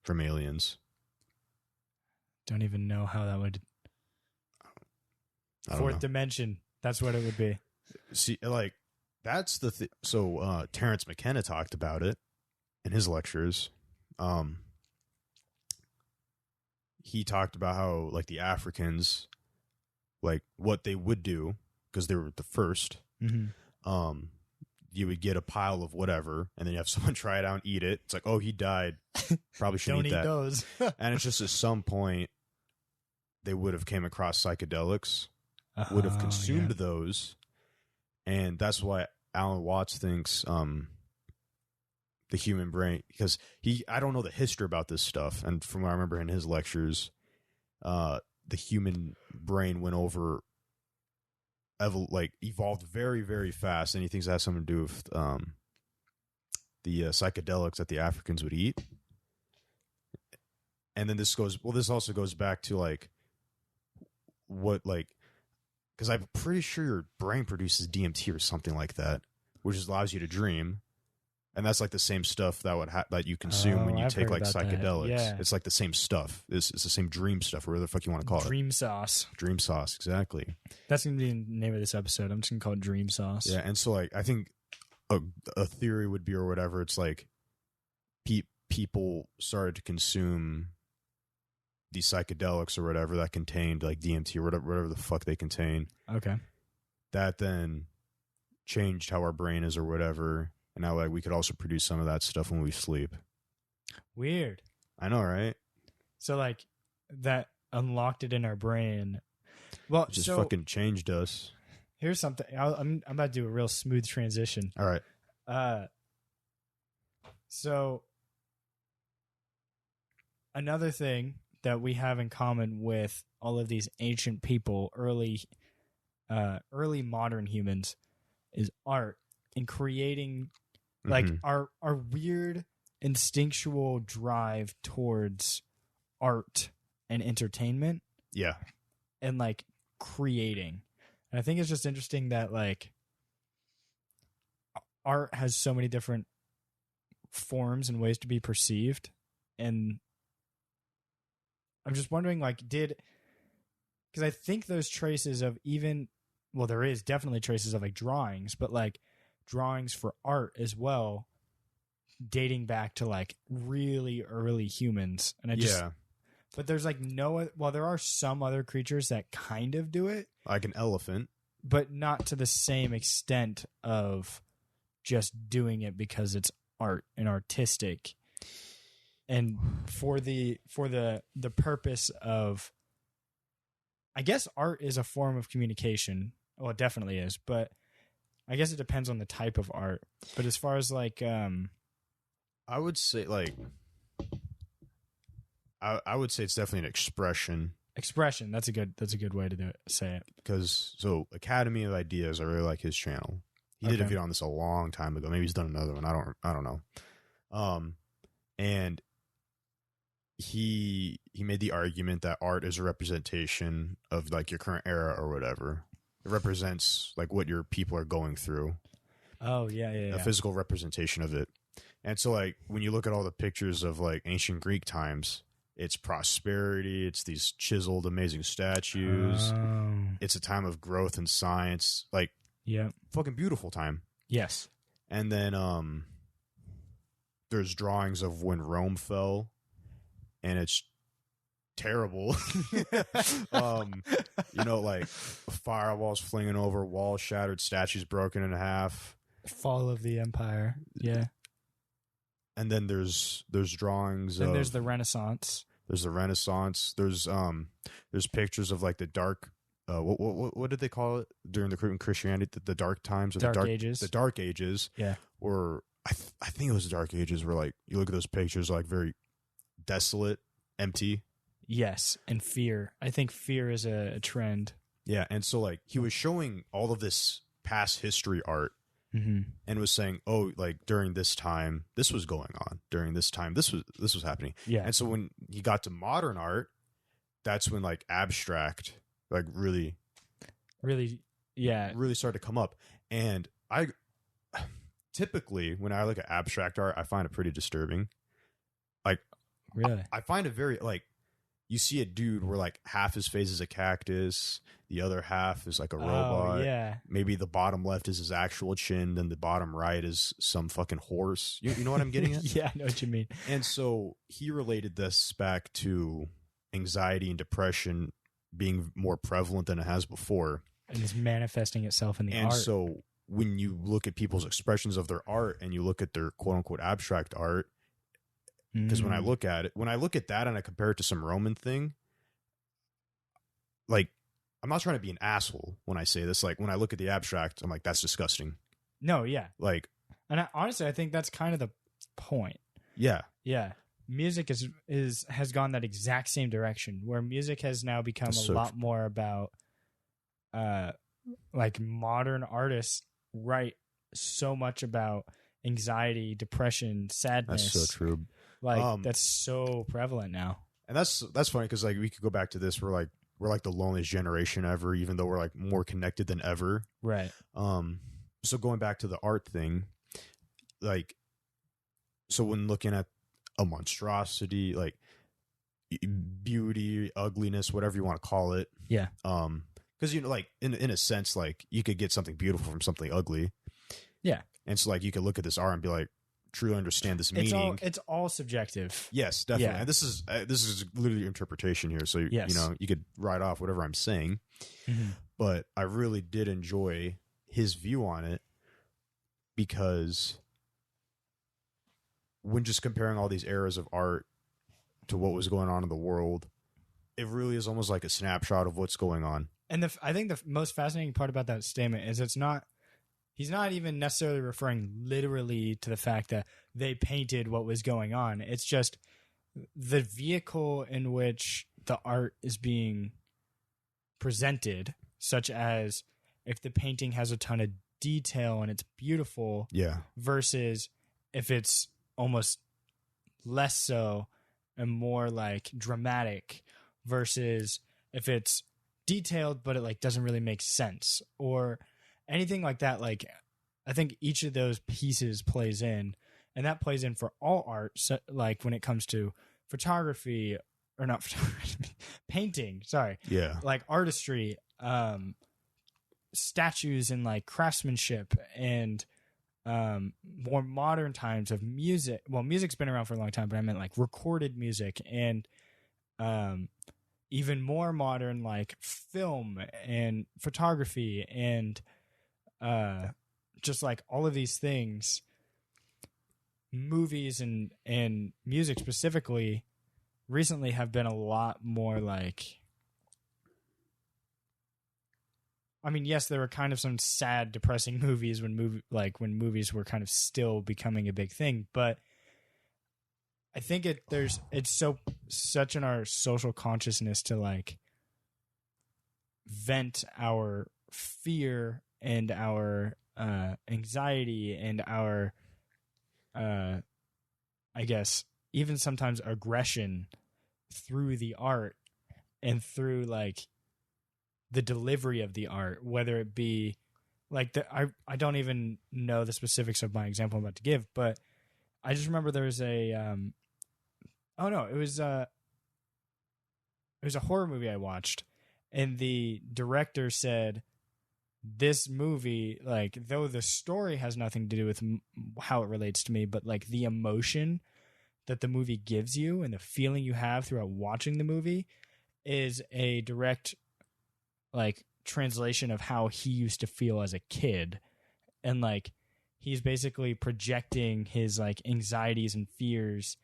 from aliens. Don't even know how that would. Fourth dimension. That's what it would be. See, like that's the so Terrence McKenna talked about it in his lectures. He talked about how like the Africans, like what they would do because they were the first. Mm-hmm. You would get a pile of whatever, and then you have someone try it out and eat it. It's like, oh, he died. Probably shouldn't eat that. Those. And it's just at some point they would have came across psychedelics, would have consumed those, and that's why Alan Watts thinks the human brain, because I don't know the history about this stuff, and from what I remember in his lectures, the human brain went over evolved very, very fast, and he thinks that has something to do with the psychedelics that the Africans would eat. And then this also goes back to like what like, because I'm pretty sure your brain produces DMT or something like that, which allows you to dream, and that's like the same stuff that you consume when you take like psychedelics. Yeah. It's like the same stuff. It's the same dream stuff, or whatever the fuck you want to call Dream sauce. Dream sauce, exactly. That's gonna be the name of this episode. I'm just gonna call it Dream Sauce. Yeah, and so like I think a theory would be, or whatever, it's like people started to consume these psychedelics or whatever that contained like DMT or whatever the fuck they contain. Okay. That then changed how our brain is or whatever, and now like we could also produce some of that stuff when we sleep. Weird. I know, right? So like that unlocked it in our brain. Well, it just fucking changed us. Here's something. I'm about to do a real smooth transition. All right. So another thing that we have in common with all of these ancient people, early modern humans, is art and creating like our weird instinctual drive towards art and entertainment. Yeah. And like creating. And I think it's just interesting that like art has so many different forms and ways to be perceived. And I'm just wondering, like, because I think those traces of there is definitely traces of like drawings, but like drawings for art as well, dating back to like really early humans. And but there's like there are some other creatures that kind of do it. Like an elephant. But not to the same extent of just doing it because it's art and artistic. And for the purpose of, I guess art is a form of communication. Well, it definitely is, but I guess it depends on the type of art. But as far as like, I would say like, I would say it's definitely an expression. Expression. That's a good way to do it. Say it. Because Academy of Ideas, I really like his channel. He did a video on this a long time ago. Maybe he's done another one. I don't know. And he made the argument that art is a representation of like your current era or whatever. It represents like what your people are going through. Oh yeah. A physical representation of it. And so like when you look at all the pictures of like ancient Greek times, it's prosperity. It's these chiseled, amazing statues. It's a time of growth and science. Like, yeah, fucking beautiful time. Yes. And then there's drawings of when Rome fell, and it's terrible. Like firewalls flinging over, walls shattered, statues broken in half. Fall of the Empire. Yeah. And then there's drawings. And there's the Renaissance. There's the Renaissance. There's pictures of like the dark. What did they call it during the Christianity? The dark times or Dark the dark Ages. The Dark Ages. Yeah. Or I think it was the Dark Ages, where like you look at those pictures, like very desolate, empty. Yes, and fear. I think fear is a trend. Yeah, and so like he was showing all of this past history art. Mm-hmm. And was saying, oh, like during this time, this was going on. During this time, this was happening. Yeah. And so when he got to modern art, that's when like abstract, like really, yeah, really started to come up. And I typically, when I look at abstract art, I find it pretty disturbing. Like, really, I find it very like, you see a dude where like half his face is a cactus, the other half is like a robot. Oh, yeah. Maybe the bottom left is his actual chin, then the bottom right is some fucking horse. You know what I'm getting at? Yeah, I know what you mean. And so he related this back to anxiety and depression being more prevalent than it has before. And it's manifesting itself in the art. And so when you look at people's expressions of their art and you look at their quote unquote abstract art, because when I look at that and I compare it to some Roman thing, like, I'm not trying to be an asshole when I say this. Like, when I look at the abstract, I'm like, that's disgusting. No, yeah. Like, and honestly, I think that's kind of the point. Yeah. Yeah. Music has gone that exact same direction, where music has now become lot more about like modern artists write so much about anxiety, depression, sadness. That's so true. Like, that's so prevalent now. And that's funny because like we could go back to this. We're like the loneliest generation ever, even though we're like more connected than ever. Right. So going back to the art thing, like, so when looking at a monstrosity, like beauty, ugliness, whatever you want to call it. Yeah. Because like in a sense, like you could get something beautiful from something ugly. Yeah. And so like you could look at this art and be like, truly understand this meaning. It's all subjective. Yes, definitely. Yeah. And this is literally interpretation here. So yes. You could write off whatever I'm saying. Mm-hmm. But I really did enjoy his view on it, because when just comparing all these eras of art to what was going on in the world, it really is almost like a snapshot of what's going on. And I think the most fascinating part about that statement is he's not even necessarily referring literally to the fact that they painted what was going on. It's just the vehicle in which the art is being presented, such as if the painting has a ton of detail and it's beautiful, Yeah. versus if it's almost less so and more like dramatic, versus if it's detailed but it like doesn't really make sense or anything like that. Like, I think each of those pieces plays in, and that plays in for all art. So, like when it comes to photography, or not photography, painting. Sorry. Yeah. Like artistry, statues, and like craftsmanship, and more modern times of music. Well, music's been around for a long time, but I meant like recorded music, and even more modern, like film and photography, and just like all of these things, movies and music specifically recently have been a lot more like, I mean, yes, there were kind of some sad, depressing movies when movies were kind of still becoming a big thing, but I think it's such in our social consciousness to like vent our fear and our anxiety and our I guess even sometimes aggression through the art and through like the delivery of the art, whether it be like I don't even know the specifics of my example I'm about to give, but I just remember there was it was a horror movie I watched, and the director said, this movie, like, though the story has nothing to do with how it relates to me, but like the emotion that the movie gives you and the feeling you have throughout watching the movie is a direct like translation of how he used to feel as a kid. And like he's basically projecting his like anxieties and fears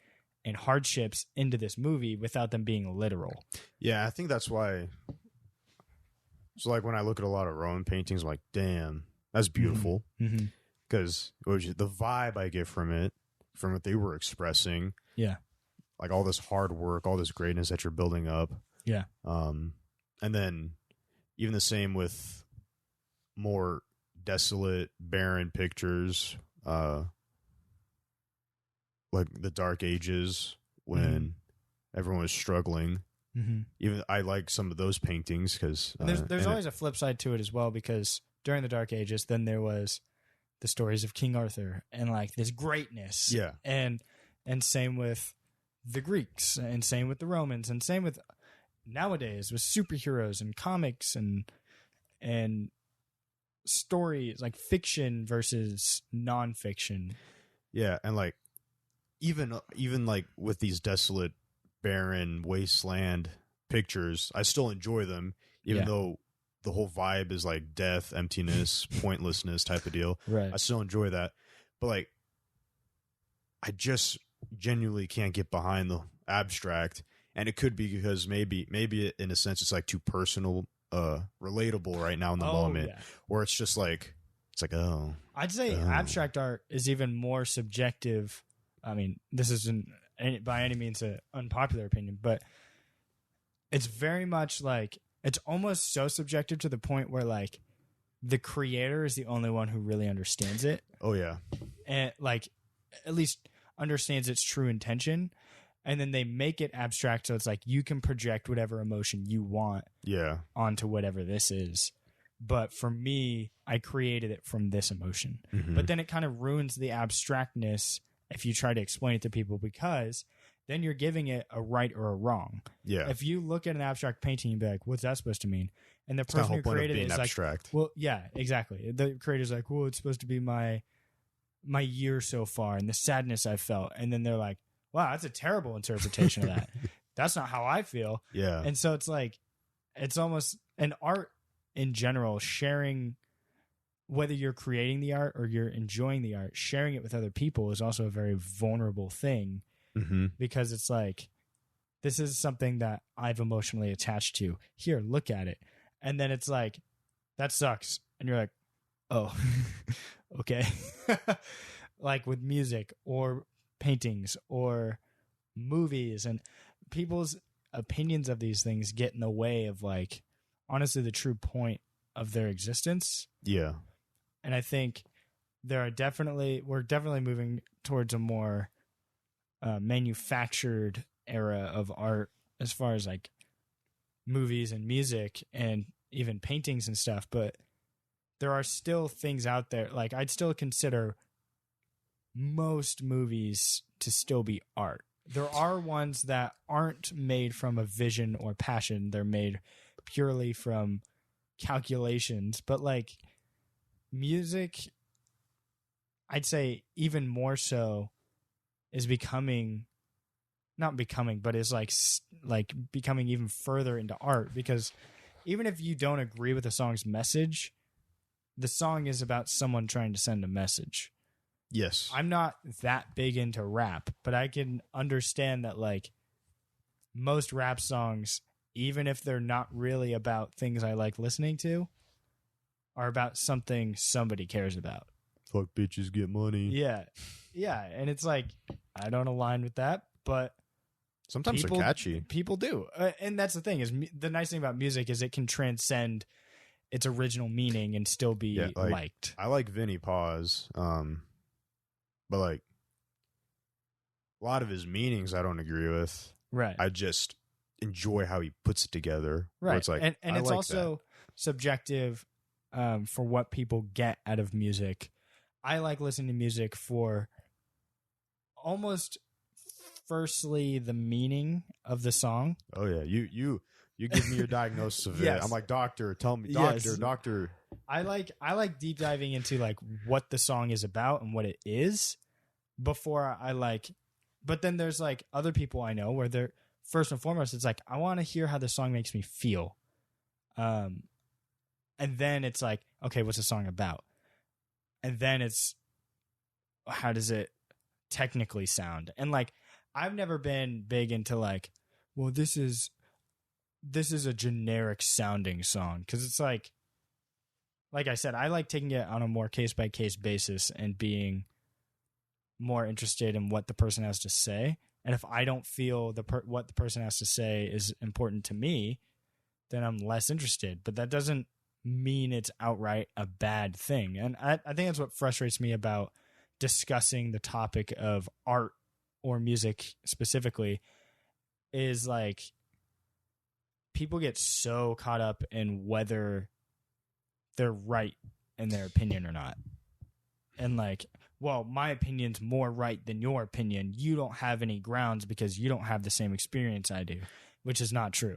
and hardships into this movie without them being literal. Yeah, I think that's why. So like when I look at a lot of Rowan paintings, I'm like, damn, that's beautiful. Because the vibe I get from it, from what they were expressing, yeah, like all this hard work, all this greatness that you're building up, yeah, and then even the same with more desolate, barren pictures, like the Dark Ages when everyone was struggling. Even I like some of those paintings because there's always a flip side to it as well, because during the Dark Ages, then there was the stories of King Arthur and like this greatness. Yeah. And same with the Greeks and same with the Romans and same with nowadays with superheroes and comics and stories like fiction versus nonfiction. Yeah. And like even like with these desolate, barren wasteland pictures, I still enjoy them, even though the whole vibe is like death, emptiness, pointlessness type of deal. Right. I still enjoy that. But like, I just genuinely can't get behind the abstract. And it could be because maybe in a sense it's like too personal, relatable right now in the moment. Yeah. Or it's just like, oh. I'd say abstract art is even more subjective. I mean, this isn't by any means an unpopular opinion, but it's very much like, it's almost so subjective to the point where like the creator is the only one who really understands it. Oh yeah. And like at least understands its true intention. And then they make it abstract. So it's like you can project whatever emotion you want onto whatever this is. But for me, I created it from this emotion. But then it kind of ruins the abstractness if you try to explain it to people, because then you're giving it a right or a wrong. Yeah. If you look at an abstract painting and be like, what's that supposed to mean? And the person who created it is abstract. Like, well, yeah, exactly. The creator's like, well, it's supposed to be my year so far and the sadness I felt. And then they're like, wow, that's a terrible interpretation of that. That's not how I feel. Yeah. And so it's like, it's almost an art in general, sharing, whether you're creating the art or you're enjoying the art, sharing it with other people is also a very vulnerable thing. Because it's like, this is something that I've emotionally attached to. Here, look at it. And then it's like, that sucks. And you're like, oh, okay. Like with music or paintings or movies, and people's opinions of these things get in the way of like, honestly, the true point of their existence. Yeah. And I think we're definitely moving towards a more manufactured era of art as far as like movies and music and even paintings and stuff. But there are still things out there. Like I'd still consider most movies to still be art. There are ones that aren't made from a vision or passion. They're made purely from calculations. But like music, I'd say even more so, is becoming becoming even further into art, because even if you don't agree with the song's message, the song is about someone trying to send a message. Yes. I'm not that big into rap, but I can understand that like most rap songs, even if they're not really about things I like listening to, are about something somebody cares about. Fuck bitches, get money. Yeah. Yeah. And it's like, I don't align with that, but sometimes they're catchy. People do. And that's the thing, is the nice thing about music is it can transcend its original meaning and still be liked. I like Vinnie Paz, but like a lot of his meanings I don't agree with. Right. I just enjoy how he puts it together. Right. It's like, and it's like also subjective for what people get out of music. I like listening to music for almost firstly the meaning of the song. Oh yeah, you give me your diagnosis of it. I'm like, doctor, tell me, doctor. I like deep diving into like what the song is about and what it is before But then there's like other people I know where they're first and foremost, it's like, I want to hear how the song makes me feel. And then it's like, okay, what's the song about? And then it's, how does it technically sound? And like, I've never been big into like, well, this is a generic sounding song. Cause it's like I said, I like taking it on a more case by case basis and being more interested in what the person has to say. And if I don't feel what the person has to say is important to me, then I'm less interested. But that doesn't mean it's outright a bad thing. And I think that's what frustrates me about discussing the topic of art or music specifically, is like people get so caught up in whether they're right in their opinion or not. And like, well, my opinion's more right than your opinion. You don't have any grounds because you don't have the same experience I do, which is not true.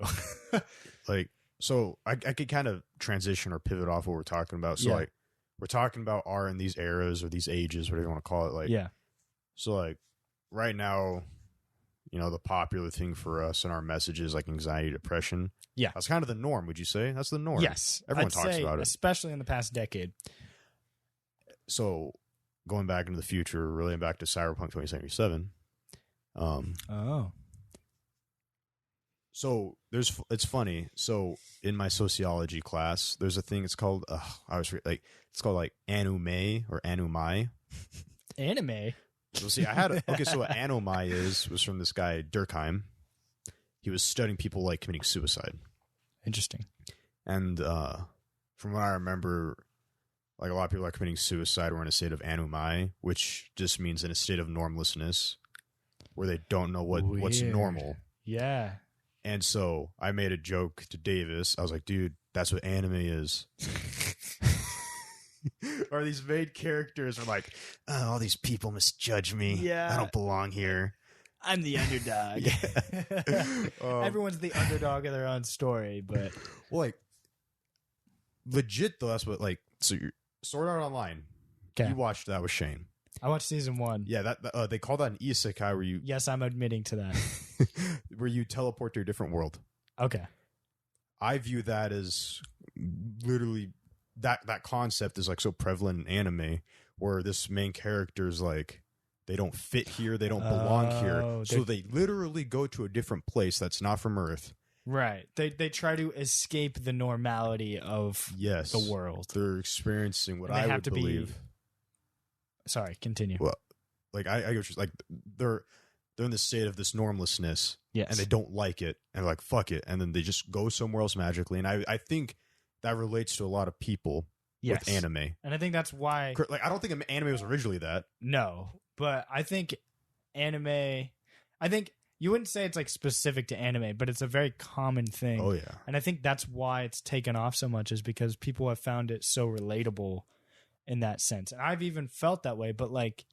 Like, so I could kind of transition or pivot off what we're talking about. So like, we're talking about art in these eras or these ages, whatever you want to call it. Like, yeah. So like right now, you know, the popular thing for us and our messages like anxiety, depression. Yeah. That's kind of the norm. Would you say that's the norm? Yes. Everyone I'd talks say, about it. especially in the past decade. So going back into the future, relating back to Cyberpunk 2077. So it's funny. So in my sociology class, there's a thing. It's called it's called like anumai or anumai. Anime. So see, so what anumai was from this guy Durkheim. He was studying people like committing suicide. Interesting. And from what I remember, like a lot of people are committing suicide were in a state of anumai, which just means in a state of normlessness, where they don't know what's normal. Yeah. And so I made a joke to Davis. I was like, dude, that's what anime is. Or these main characters are like, oh, all these people misjudge me. Yeah. I don't belong here. I'm the underdog. Everyone's the underdog of their own story, but well, like legit though, that's what like. So you're Sword Art Online. Okay. You watched that with Shane. I watched season 1. Yeah, that they call that an isekai where you. Yes, I'm admitting to that. Where you teleport to a different world. Okay. I view that as literally that concept is like so prevalent in anime, where this main character is like they don't fit here, they don't belong here, so they literally go to a different place that's not from Earth. Right. They try to escape the normality of the world. They're experiencing what I would believe. Sorry, continue. Well, like I go like they're in the state of this normlessness, yes, and they don't like it, and they're like fuck it, and then they just go somewhere else magically. And I think that relates to a lot of people with anime, and I think that's why. Like I don't think anime was originally that. No, but I think anime. I think you wouldn't say it's like specific to anime, but it's a very common thing. Oh yeah, and I think that's why it's taken off so much, is because people have found it so relatable in that sense. And I've even felt that way, but like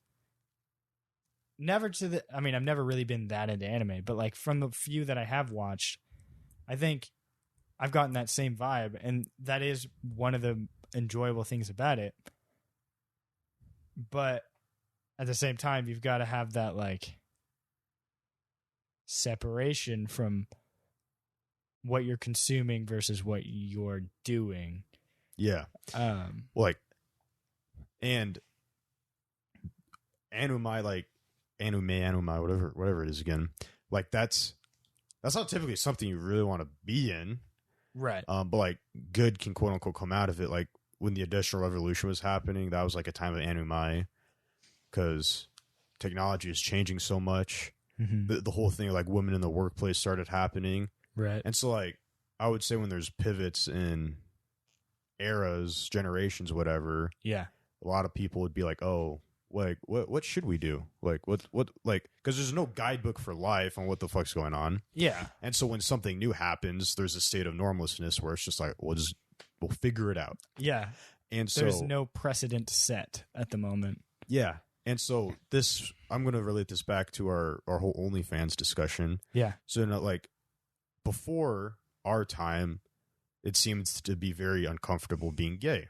I've never really been that into anime, but like from the few that I have watched, I think I've gotten that same vibe, and that is one of the enjoyable things about it. But at the same time, you've got to have that like separation from what you're consuming versus what you're doing. Yeah. Like, and anumai, like anumai, whatever it is again. Like that's not typically something you really want to be in. Right. But like good can quote unquote come out of it. Like when the Industrial Revolution was happening, that was like a time of anumai, because technology is changing so much. Mm-hmm. The whole thing of like women in the workplace started happening. Right. And so like I would say when there's pivots in eras, generations, whatever. Yeah. A lot of people would be like, oh, like what should we do? Like what like, because there's no guidebook for life on what the fuck's going on. Yeah. And so when something new happens, there's a state of normlessness where it's just like we'll figure it out. Yeah. And there's no precedent set at the moment. Yeah. And so I'm going to relate this back to our whole OnlyFans discussion. Yeah. So like before our time, it seems to be very uncomfortable being gay.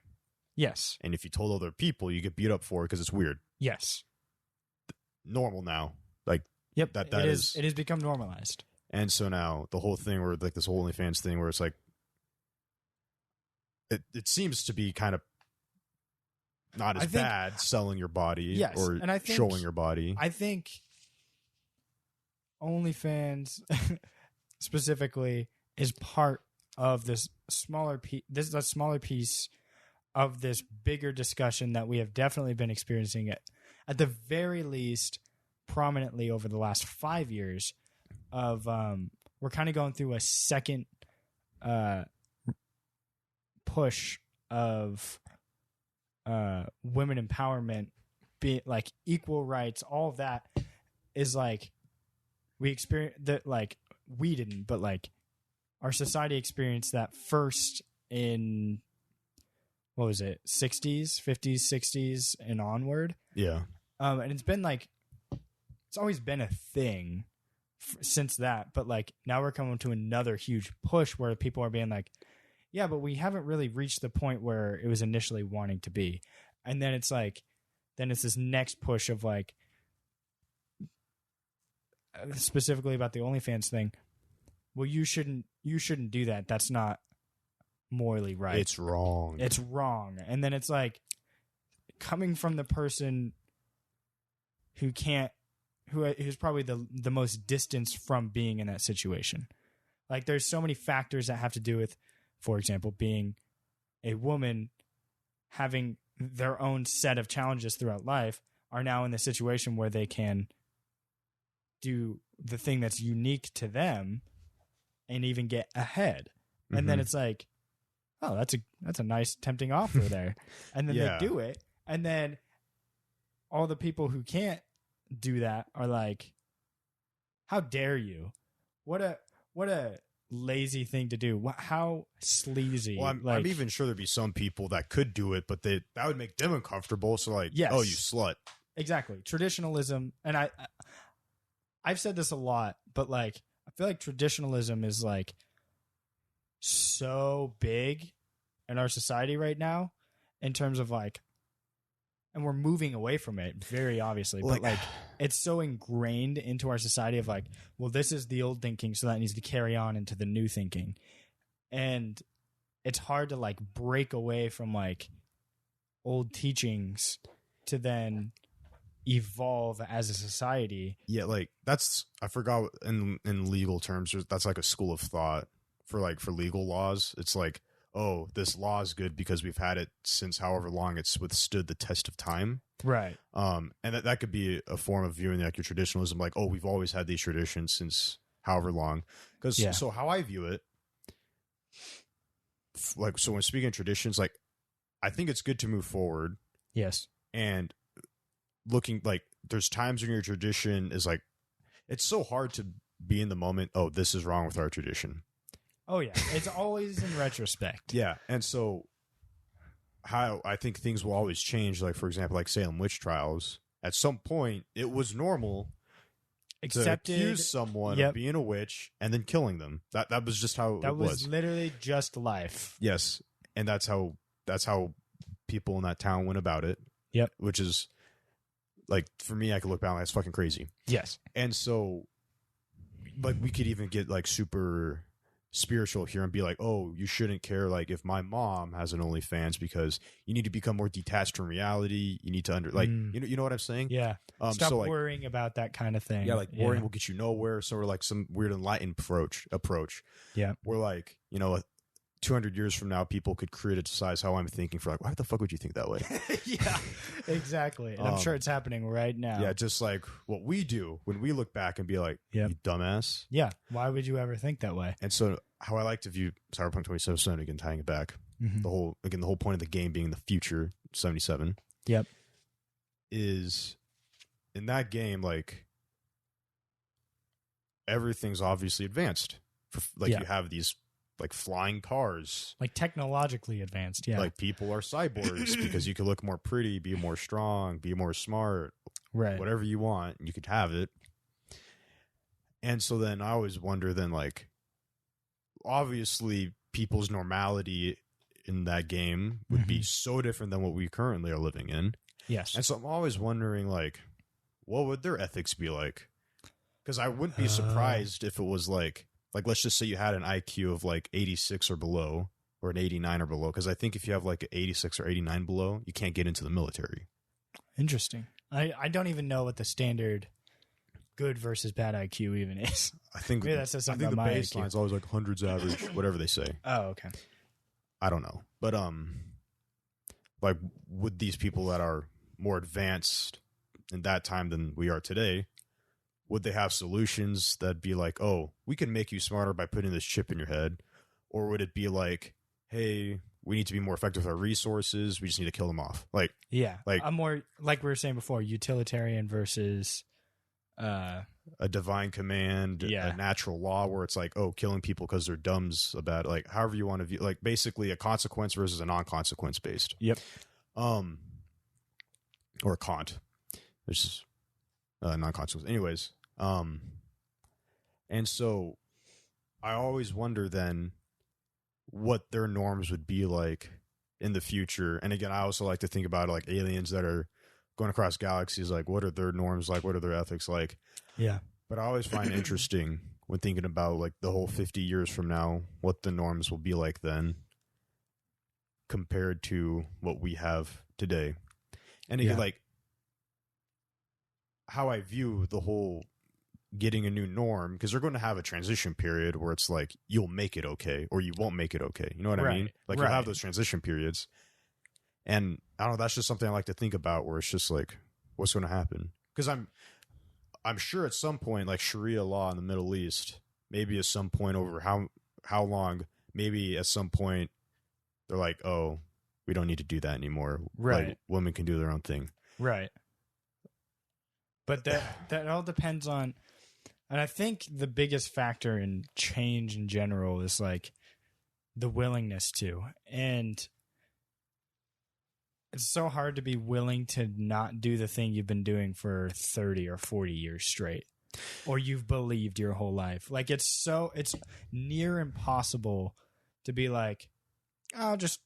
Yes. And if you told other people, you get beat up for it because it's weird. Yes. Normal now. Like Yep. That it has become normalized. And so now the whole thing where like this whole OnlyFans thing where it's like it seems to be kind of not as bad selling your body or and I think, showing your body. I think OnlyFans specifically is part of this smaller piece. This is a smaller piece of this bigger discussion that we have definitely been experiencing at the very least prominently over the last 5 years of we're kind of going through a second push of women empowerment, be like equal rights, all of that is like we experience that, like we didn't, but like our society experienced that first in what was it, 60s, 50s, 60s and onward. Yeah. And it's been like it's always been a thing since that, but like now we're coming to another huge push where people are being like, yeah, but we haven't really reached the point where it was initially wanting to be. And then it's like, then it's this next push of like, specifically about the OnlyFans thing. Well, you shouldn't do that. That's not morally right. It's wrong. It's wrong. And then it's like coming from the person who's probably the most distanced from being in that situation. Like there's so many factors that have to do with, for example, being a woman, having their own set of challenges throughout life, are now in the situation where they can do the thing that's unique to them and even get ahead. And then it's like, oh, that's a nice tempting offer there. And then they do it. And then all the people who can't do that are like, how dare you? What a lazy thing to do. How sleazy. Well, I'm even sure there'd be some people that could do it, but that would make them uncomfortable. So like, yes. Oh, you slut. Exactly. Traditionalism. And I've said this a lot, but like, I feel like traditionalism is like so big in our society right now in terms of like, and we're moving away from it very obviously, but like it's so ingrained into our society of like, well, this is the old thinking, so that needs to carry on into the new thinking. And it's hard to like break away from like old teachings to then evolve as a society. Yeah, like that's, I forgot in legal terms, that's like a school of thought for legal laws. It's like, oh, this law is good because we've had it since however long it's withstood the test of time. Right. And that could be a form of viewing like your traditionalism, like, oh, we've always had these traditions since however long. Because so how I view it, like, so when speaking of traditions, like, I think it's good to move forward. Yes. And looking like there's times when your tradition is like, it's so hard to be in the moment. Oh, this is wrong with our tradition. Oh yeah, it's always in retrospect. Yeah, and so how I think things will always change. Like for example, like Salem witch trials. At some point, it was normal to accuse someone of being a witch and then killing them. That was just how it was. That was literally just life. Yes, and that's how people in that town went about it. Yep, which is like for me, I could look back and that's fucking crazy. Yes, and so like we could even get like super spiritual here and be like, oh, you shouldn't care like if my mom has an OnlyFans because you need to become more detached from reality. You need to you know what I'm saying? Yeah. Stop worrying about that kind of thing. Yeah, like worrying will get you nowhere. So we're like some weird enlightened approach. Yeah. We're like, 200 years from now, people could criticize how I'm thinking for like, why the fuck would you think that way? Yeah, exactly. And I'm sure it's happening right now. Yeah, just like what we do when we look back and be like, you dumbass. Yeah, why would you ever think that way? And so how I like to view Cyberpunk 2077, again, tying it back, the whole point of the game being the future 77. Yep. Is in that game, like, everything's obviously advanced. You have these like flying cars, like technologically advanced. Yeah, like people are cyborgs because you can look more pretty, be more strong, be more smart, right? Whatever you want, you could have it. And so then I always wonder, then like, obviously people's normality in that game would be so different than what we currently are living in. Yes, and so I'm always wondering, like, what would their ethics be like? Because I wouldn't be surprised if it was like let's just say you had an IQ of like 86 or below, or an 89 or below. Because I think if you have like an 86 or 89 below, you can't get into the military. Interesting. I don't even know what the standard good versus bad IQ even is. I think maybe that says something I think about the my baseline's IQ. always like hundreds average, whatever they say. Oh, okay. I don't know, but like with these people that are more advanced in that time than we are today, would they have solutions that'd be like, oh, we can make you smarter by putting this chip in your head? Or would it be like, hey, we need to be more effective with our resources, we just need to kill them off? Like, Yeah. like I'm more, like we were saying before, utilitarian versus a divine command, Yeah. a natural law where it's like, oh, killing people because they're dumbs about it. Like, however you want to view, like basically a consequence versus a non-consequence based. Yep. Or Kant, which is non-consequence. Anyways, and so I always wonder then what their norms would be like in the future. And again, I also like to think about like aliens that are going across galaxies. Like, what are their norms like? What are their ethics like? Yeah. But I always find it interesting when thinking about like the whole 50 years from now, what the norms will be like then compared to what we have today. And again, like how I view the whole getting a new norm, because they're going to have a transition period where it's like you'll make it okay or you won't make it okay. You know what I mean? Like you'll have those transition periods. And I don't know, that's just something I like to think about, where it's just like, what's going to happen? Because I'm sure at some point, like Sharia law in the Middle East, maybe at some point over how long, maybe at some point they're like, oh, we don't need to do that anymore. Right. Like, women can do their own thing. Right. But that all depends on, and I think the biggest factor in change in general is like the willingness to. And it's so hard to be willing to not do the thing you've been doing for 30 or 40 years straight, or you've believed your whole life. Like it's near impossible to be like, I'll just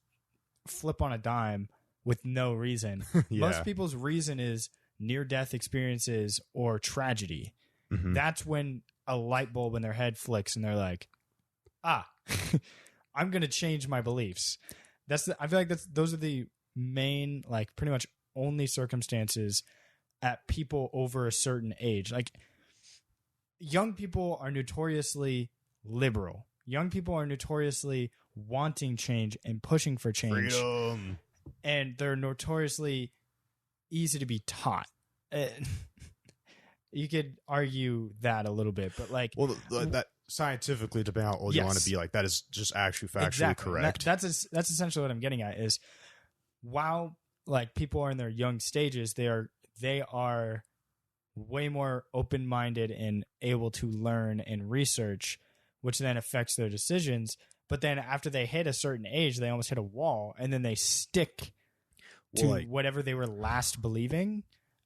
flip on a dime with no reason. Yeah. Most people's reason is near-death experiences or tragedy. Mm-hmm. That's when a light bulb in their head flicks and they're like, I'm going to change my beliefs. I feel like those are the main, like pretty much only circumstances at people over a certain age. Like young people are notoriously liberal. Young people are notoriously wanting change and pushing for change. Freedom. And they're notoriously easy to be taught. You could argue that a little bit, but like, well, that scientifically, depending on how old you want to be, like that is just actually factually correct. That's essentially what I'm getting at. Is while like people are in their young stages, they are way more open-minded and able to learn and research, which then affects their decisions. But then after they hit a certain age, they almost hit a wall, and then they stick to whatever they were last believing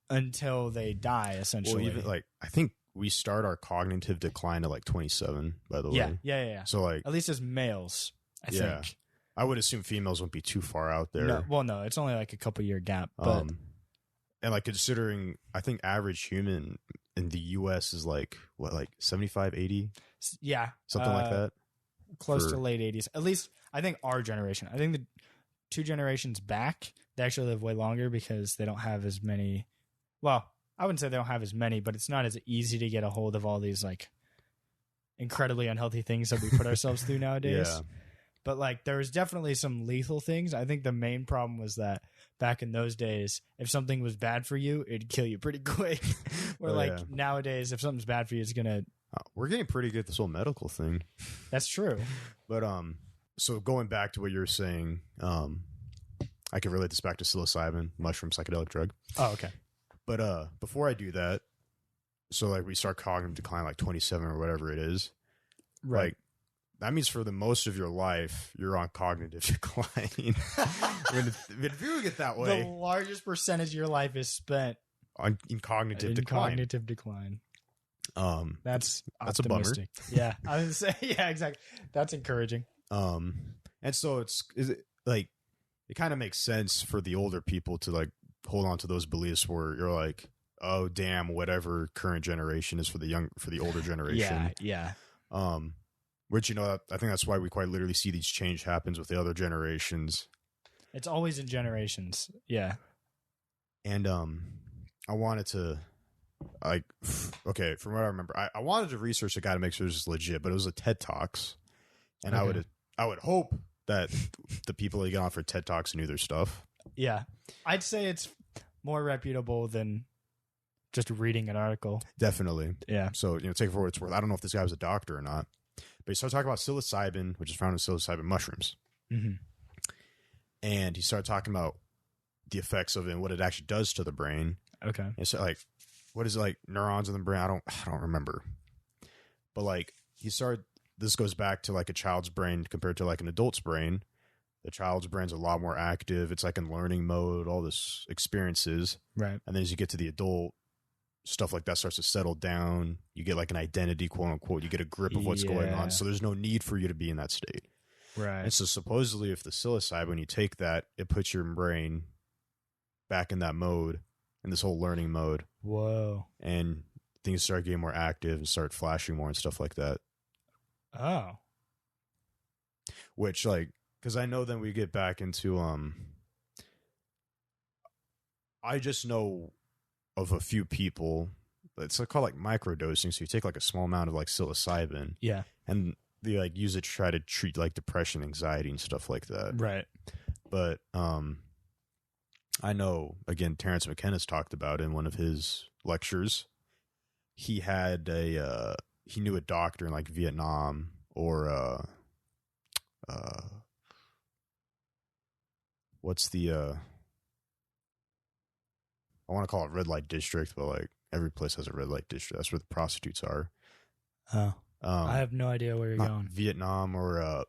until they die, essentially. Well, even like I think we start our cognitive decline at like 27, by the way. Yeah. So like, at least as males, I think. I would assume females won't be too far out there. No, it's only like a couple year gap. But and like considering, I think average human in the U.S. is like what, like 75, 80? Yeah, something like that. Close to late 80s. At least I think our generation. I think the 2 generations back, they actually live way longer because they don't have as many. Well, I wouldn't say they don't have as many, but it's not as easy to get a hold of all these like incredibly unhealthy things that we put ourselves through nowadays. Yeah. But like there was definitely some lethal things. I think the main problem was that back in those days, if something was bad for you, it'd kill you pretty quick. Where nowadays, if something's bad for you, it's gonna. We're getting pretty good at this whole medical thing. That's true. But so going back to what you were saying, I can relate this back to psilocybin, mushroom psychedelic drug. Oh, okay. But before I do that, so like we start cognitive decline like 27 or whatever it is. Right. Like that means for the most of your life you're on cognitive decline. If you look at it that way, the largest percentage of your life is spent in cognitive decline. Cognitive decline. That's a bummer. Yeah, I was gonna say, yeah, exactly. That's encouraging. And so it kind of makes sense for the older people to like hold on to those beliefs where you're like, oh damn, whatever current generation is for the older generation. Yeah. Which, I think that's why we quite literally see these change happens with the other generations. It's always in generations. Yeah. And I wanted to, okay, from what I remember, I wanted to research the guy to make sure this is legit, but it was a TED Talks, and Okay. I would hope that the people that get on for TED Talks knew their stuff. Yeah. I'd say it's more reputable than just reading an article. Definitely. Yeah. So, take it for what it's worth. I don't know if this guy was a doctor or not, but he started talking about psilocybin, which is found in psilocybin mushrooms. Mm-hmm. And he started talking about the effects of it and what it actually does to the brain. Okay. And so, what is it, like neurons in the brain? I don't remember. But this goes back to like a child's brain compared to like an adult's brain. The child's brain's a lot more active. It's like in learning mode, all this experiences. Right. And then as you get to the adult, stuff like that starts to settle down. You get like an identity, quote unquote. You get a grip of what's going on. So there's no need for you to be in that state. Right. And so supposedly if the psilocybin, when you take that, it puts your brain back in that mode, in this whole learning mode. Whoa. And things start getting more active and start flashing more and stuff like that. Oh. Which, because I know then we get back into, I just know of a few people, it's called like microdosing. So you take like a small amount of like psilocybin. Yeah. And they use it to try to treat like depression, anxiety, and stuff like that. Right. But I know, again, Terrence McKenna's talked about in one of his lectures. He had he knew a doctor in like Vietnam or what's the I want to call it red light district, but like every place has a red light district. That's where the prostitutes are. Oh. I have no idea where you're going. Vietnam or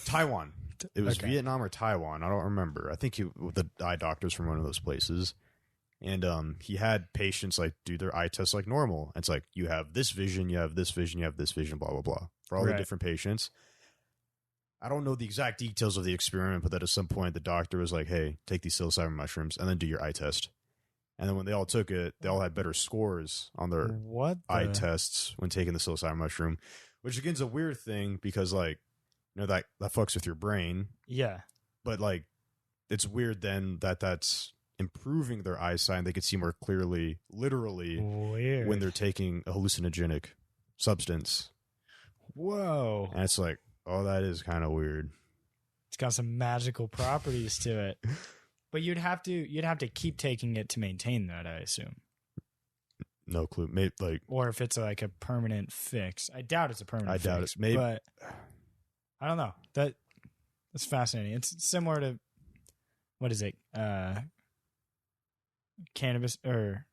Taiwan. It was Vietnam or Taiwan. I don't remember. I think the eye doctors from one of those places. And he had patients like do their eye tests like normal. It's like, you have this vision, you have this vision, you have this vision, blah, blah, blah. For all the different patients. I don't know the exact details of the experiment, but that at some point the doctor was like, hey, take these psilocybin mushrooms and then do your eye test. And then when they all took it, they all had better scores on their eye tests when taking the psilocybin mushroom, which again is a weird thing because that fucks with your brain. Yeah. But it's weird then that's improving their eyesight and they could see more clearly, literally, weird, when they're taking a hallucinogenic substance. Whoa. And it's like, oh, that is kind of weird. It's got some magical properties to it. But you'd have to keep taking it to maintain that, I assume. No clue. Maybe or if it's like a permanent fix. I doubt it's a permanent fix. I doubt it. Maybe. But I don't know. That's fascinating. It's similar to, what is it? Cannabis or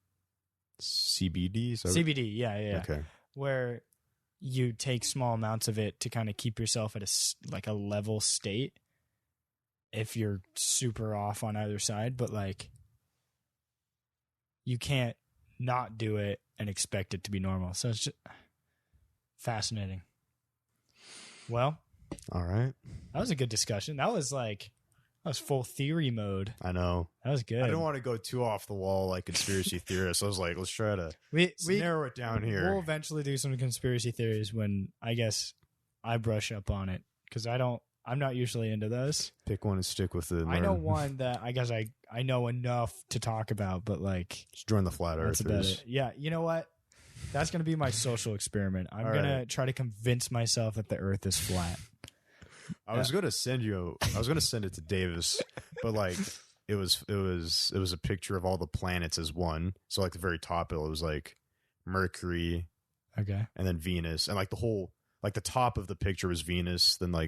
CBD? CBD, yeah. Okay. Where you take small amounts of it to kind of keep yourself at a level state if you're super off on either side, but you can't not do it and expect it to be normal. So it's just fascinating. Well, all right. That was a good discussion. That was full theory mode. I know. That was good. I don't want to go too off the wall like conspiracy theorists. I was like, let's try to narrow it down here. We'll eventually do some conspiracy theories when I guess I brush up on it because I'm not usually into those. Pick one and stick with it. I know one that I guess I know enough to talk about, but just join the flat earthers. That's about it. Yeah, you know what? That's going to be my social experiment. I'm going to try to convince myself that the earth is flat. I was going to send it to Davis, but it was a picture of all the planets as one. So the very top, it was Mercury. Okay. And then Venus. And the top of the picture was Venus. Then are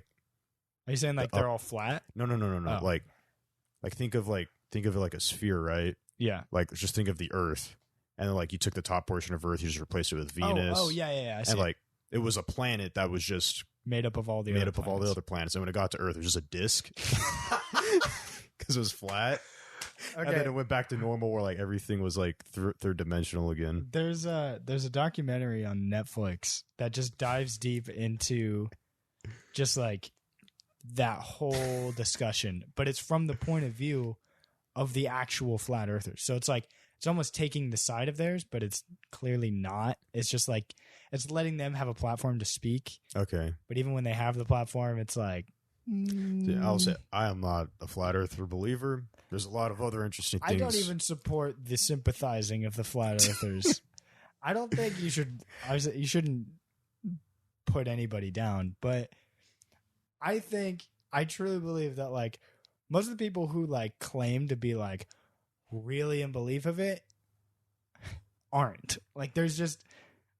you saying they're all flat? No. Oh. Think of it like a sphere, right? Yeah. Just think of the Earth. And then you took the top portion of Earth, you just replaced it with Venus. Oh yeah. I see. And it was a planet that was just made up of all the other planets. And when it got to Earth, it was just a disc because it was flat. Okay. And then it went back to normal where everything was third dimensional again. There's a documentary on Netflix that just dives deep into just that whole discussion, but it's from the point of view of the actual flat earthers. So it's it's almost taking the side of theirs, but it's clearly not. It's just like it's letting them have a platform to speak. Okay. But even when they have the platform, it's like I'll say I am not a flat earther believer. There's a lot of other interesting things. I don't even support the sympathizing of the flat earthers. I don't think you should. You shouldn't put anybody down, but I truly believe that like most of the people who like claim to be like really in belief of it aren't. Like there's just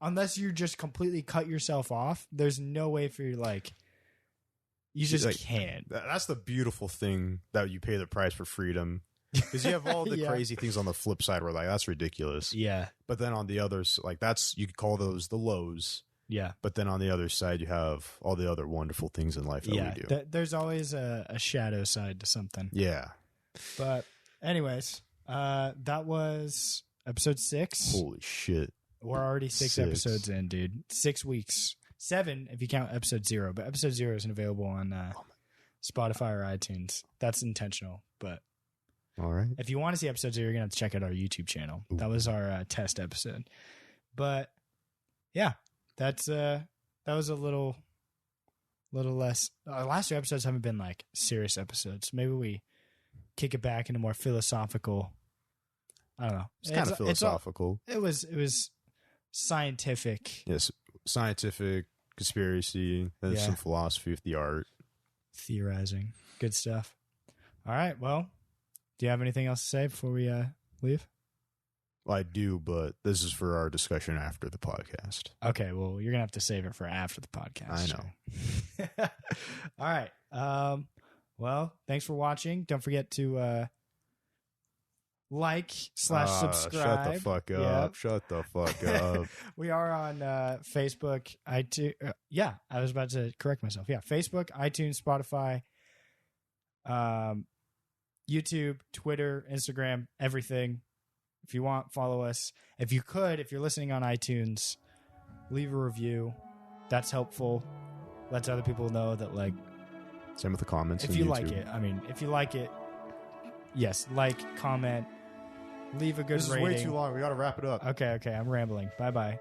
unless you just completely cut yourself off, there's no way for you like you just like, can't. That's the beautiful thing that you pay the price for freedom. Because you have all the crazy things on the flip side where like that's ridiculous. Yeah. But then on the others, like that's you could call those the lows. Yeah. But then on the other side, you have all the other wonderful things in life that we do. There's always a shadow side to something. Yeah. But anyways, that was episode 6. Holy shit. We're already 6 episodes in, dude. 6 weeks. 7 if you count episode 0. But episode 0 isn't available on Spotify or iTunes. That's intentional. But all right. If you want to see episode 0, you're going to have to check out our YouTube channel. Ooh. That was our test episode. But yeah, that was a little less. Our last 2 episodes haven't been like serious episodes. Maybe we kick it back into more philosophical. I don't know. It's kind of philosophical. It was scientific. Yes, scientific, conspiracy, and some philosophy of the art. Theorizing. Good stuff. All right, well, do you have anything else to say before we leave? Well, I do, but this is for our discussion after the podcast. Okay, well, you're going to have to save it for after the podcast. I know. All right. Well, thanks for watching. Don't forget to like/subscribe. Shut the fuck up. Yep. Shut the fuck up. We are on Facebook, iTunes. I was about to correct myself. Yeah, Facebook, iTunes, Spotify, YouTube, Twitter, Instagram, everything. If you want, follow us. If you're listening on iTunes, leave a review. That's helpful. Lets other people know that, like... Same with the comments. If you like it. I mean, if you like it, yes, like, comment, leave a good rating. This is way too long. We got to wrap it up. Okay. I'm rambling. Bye-bye.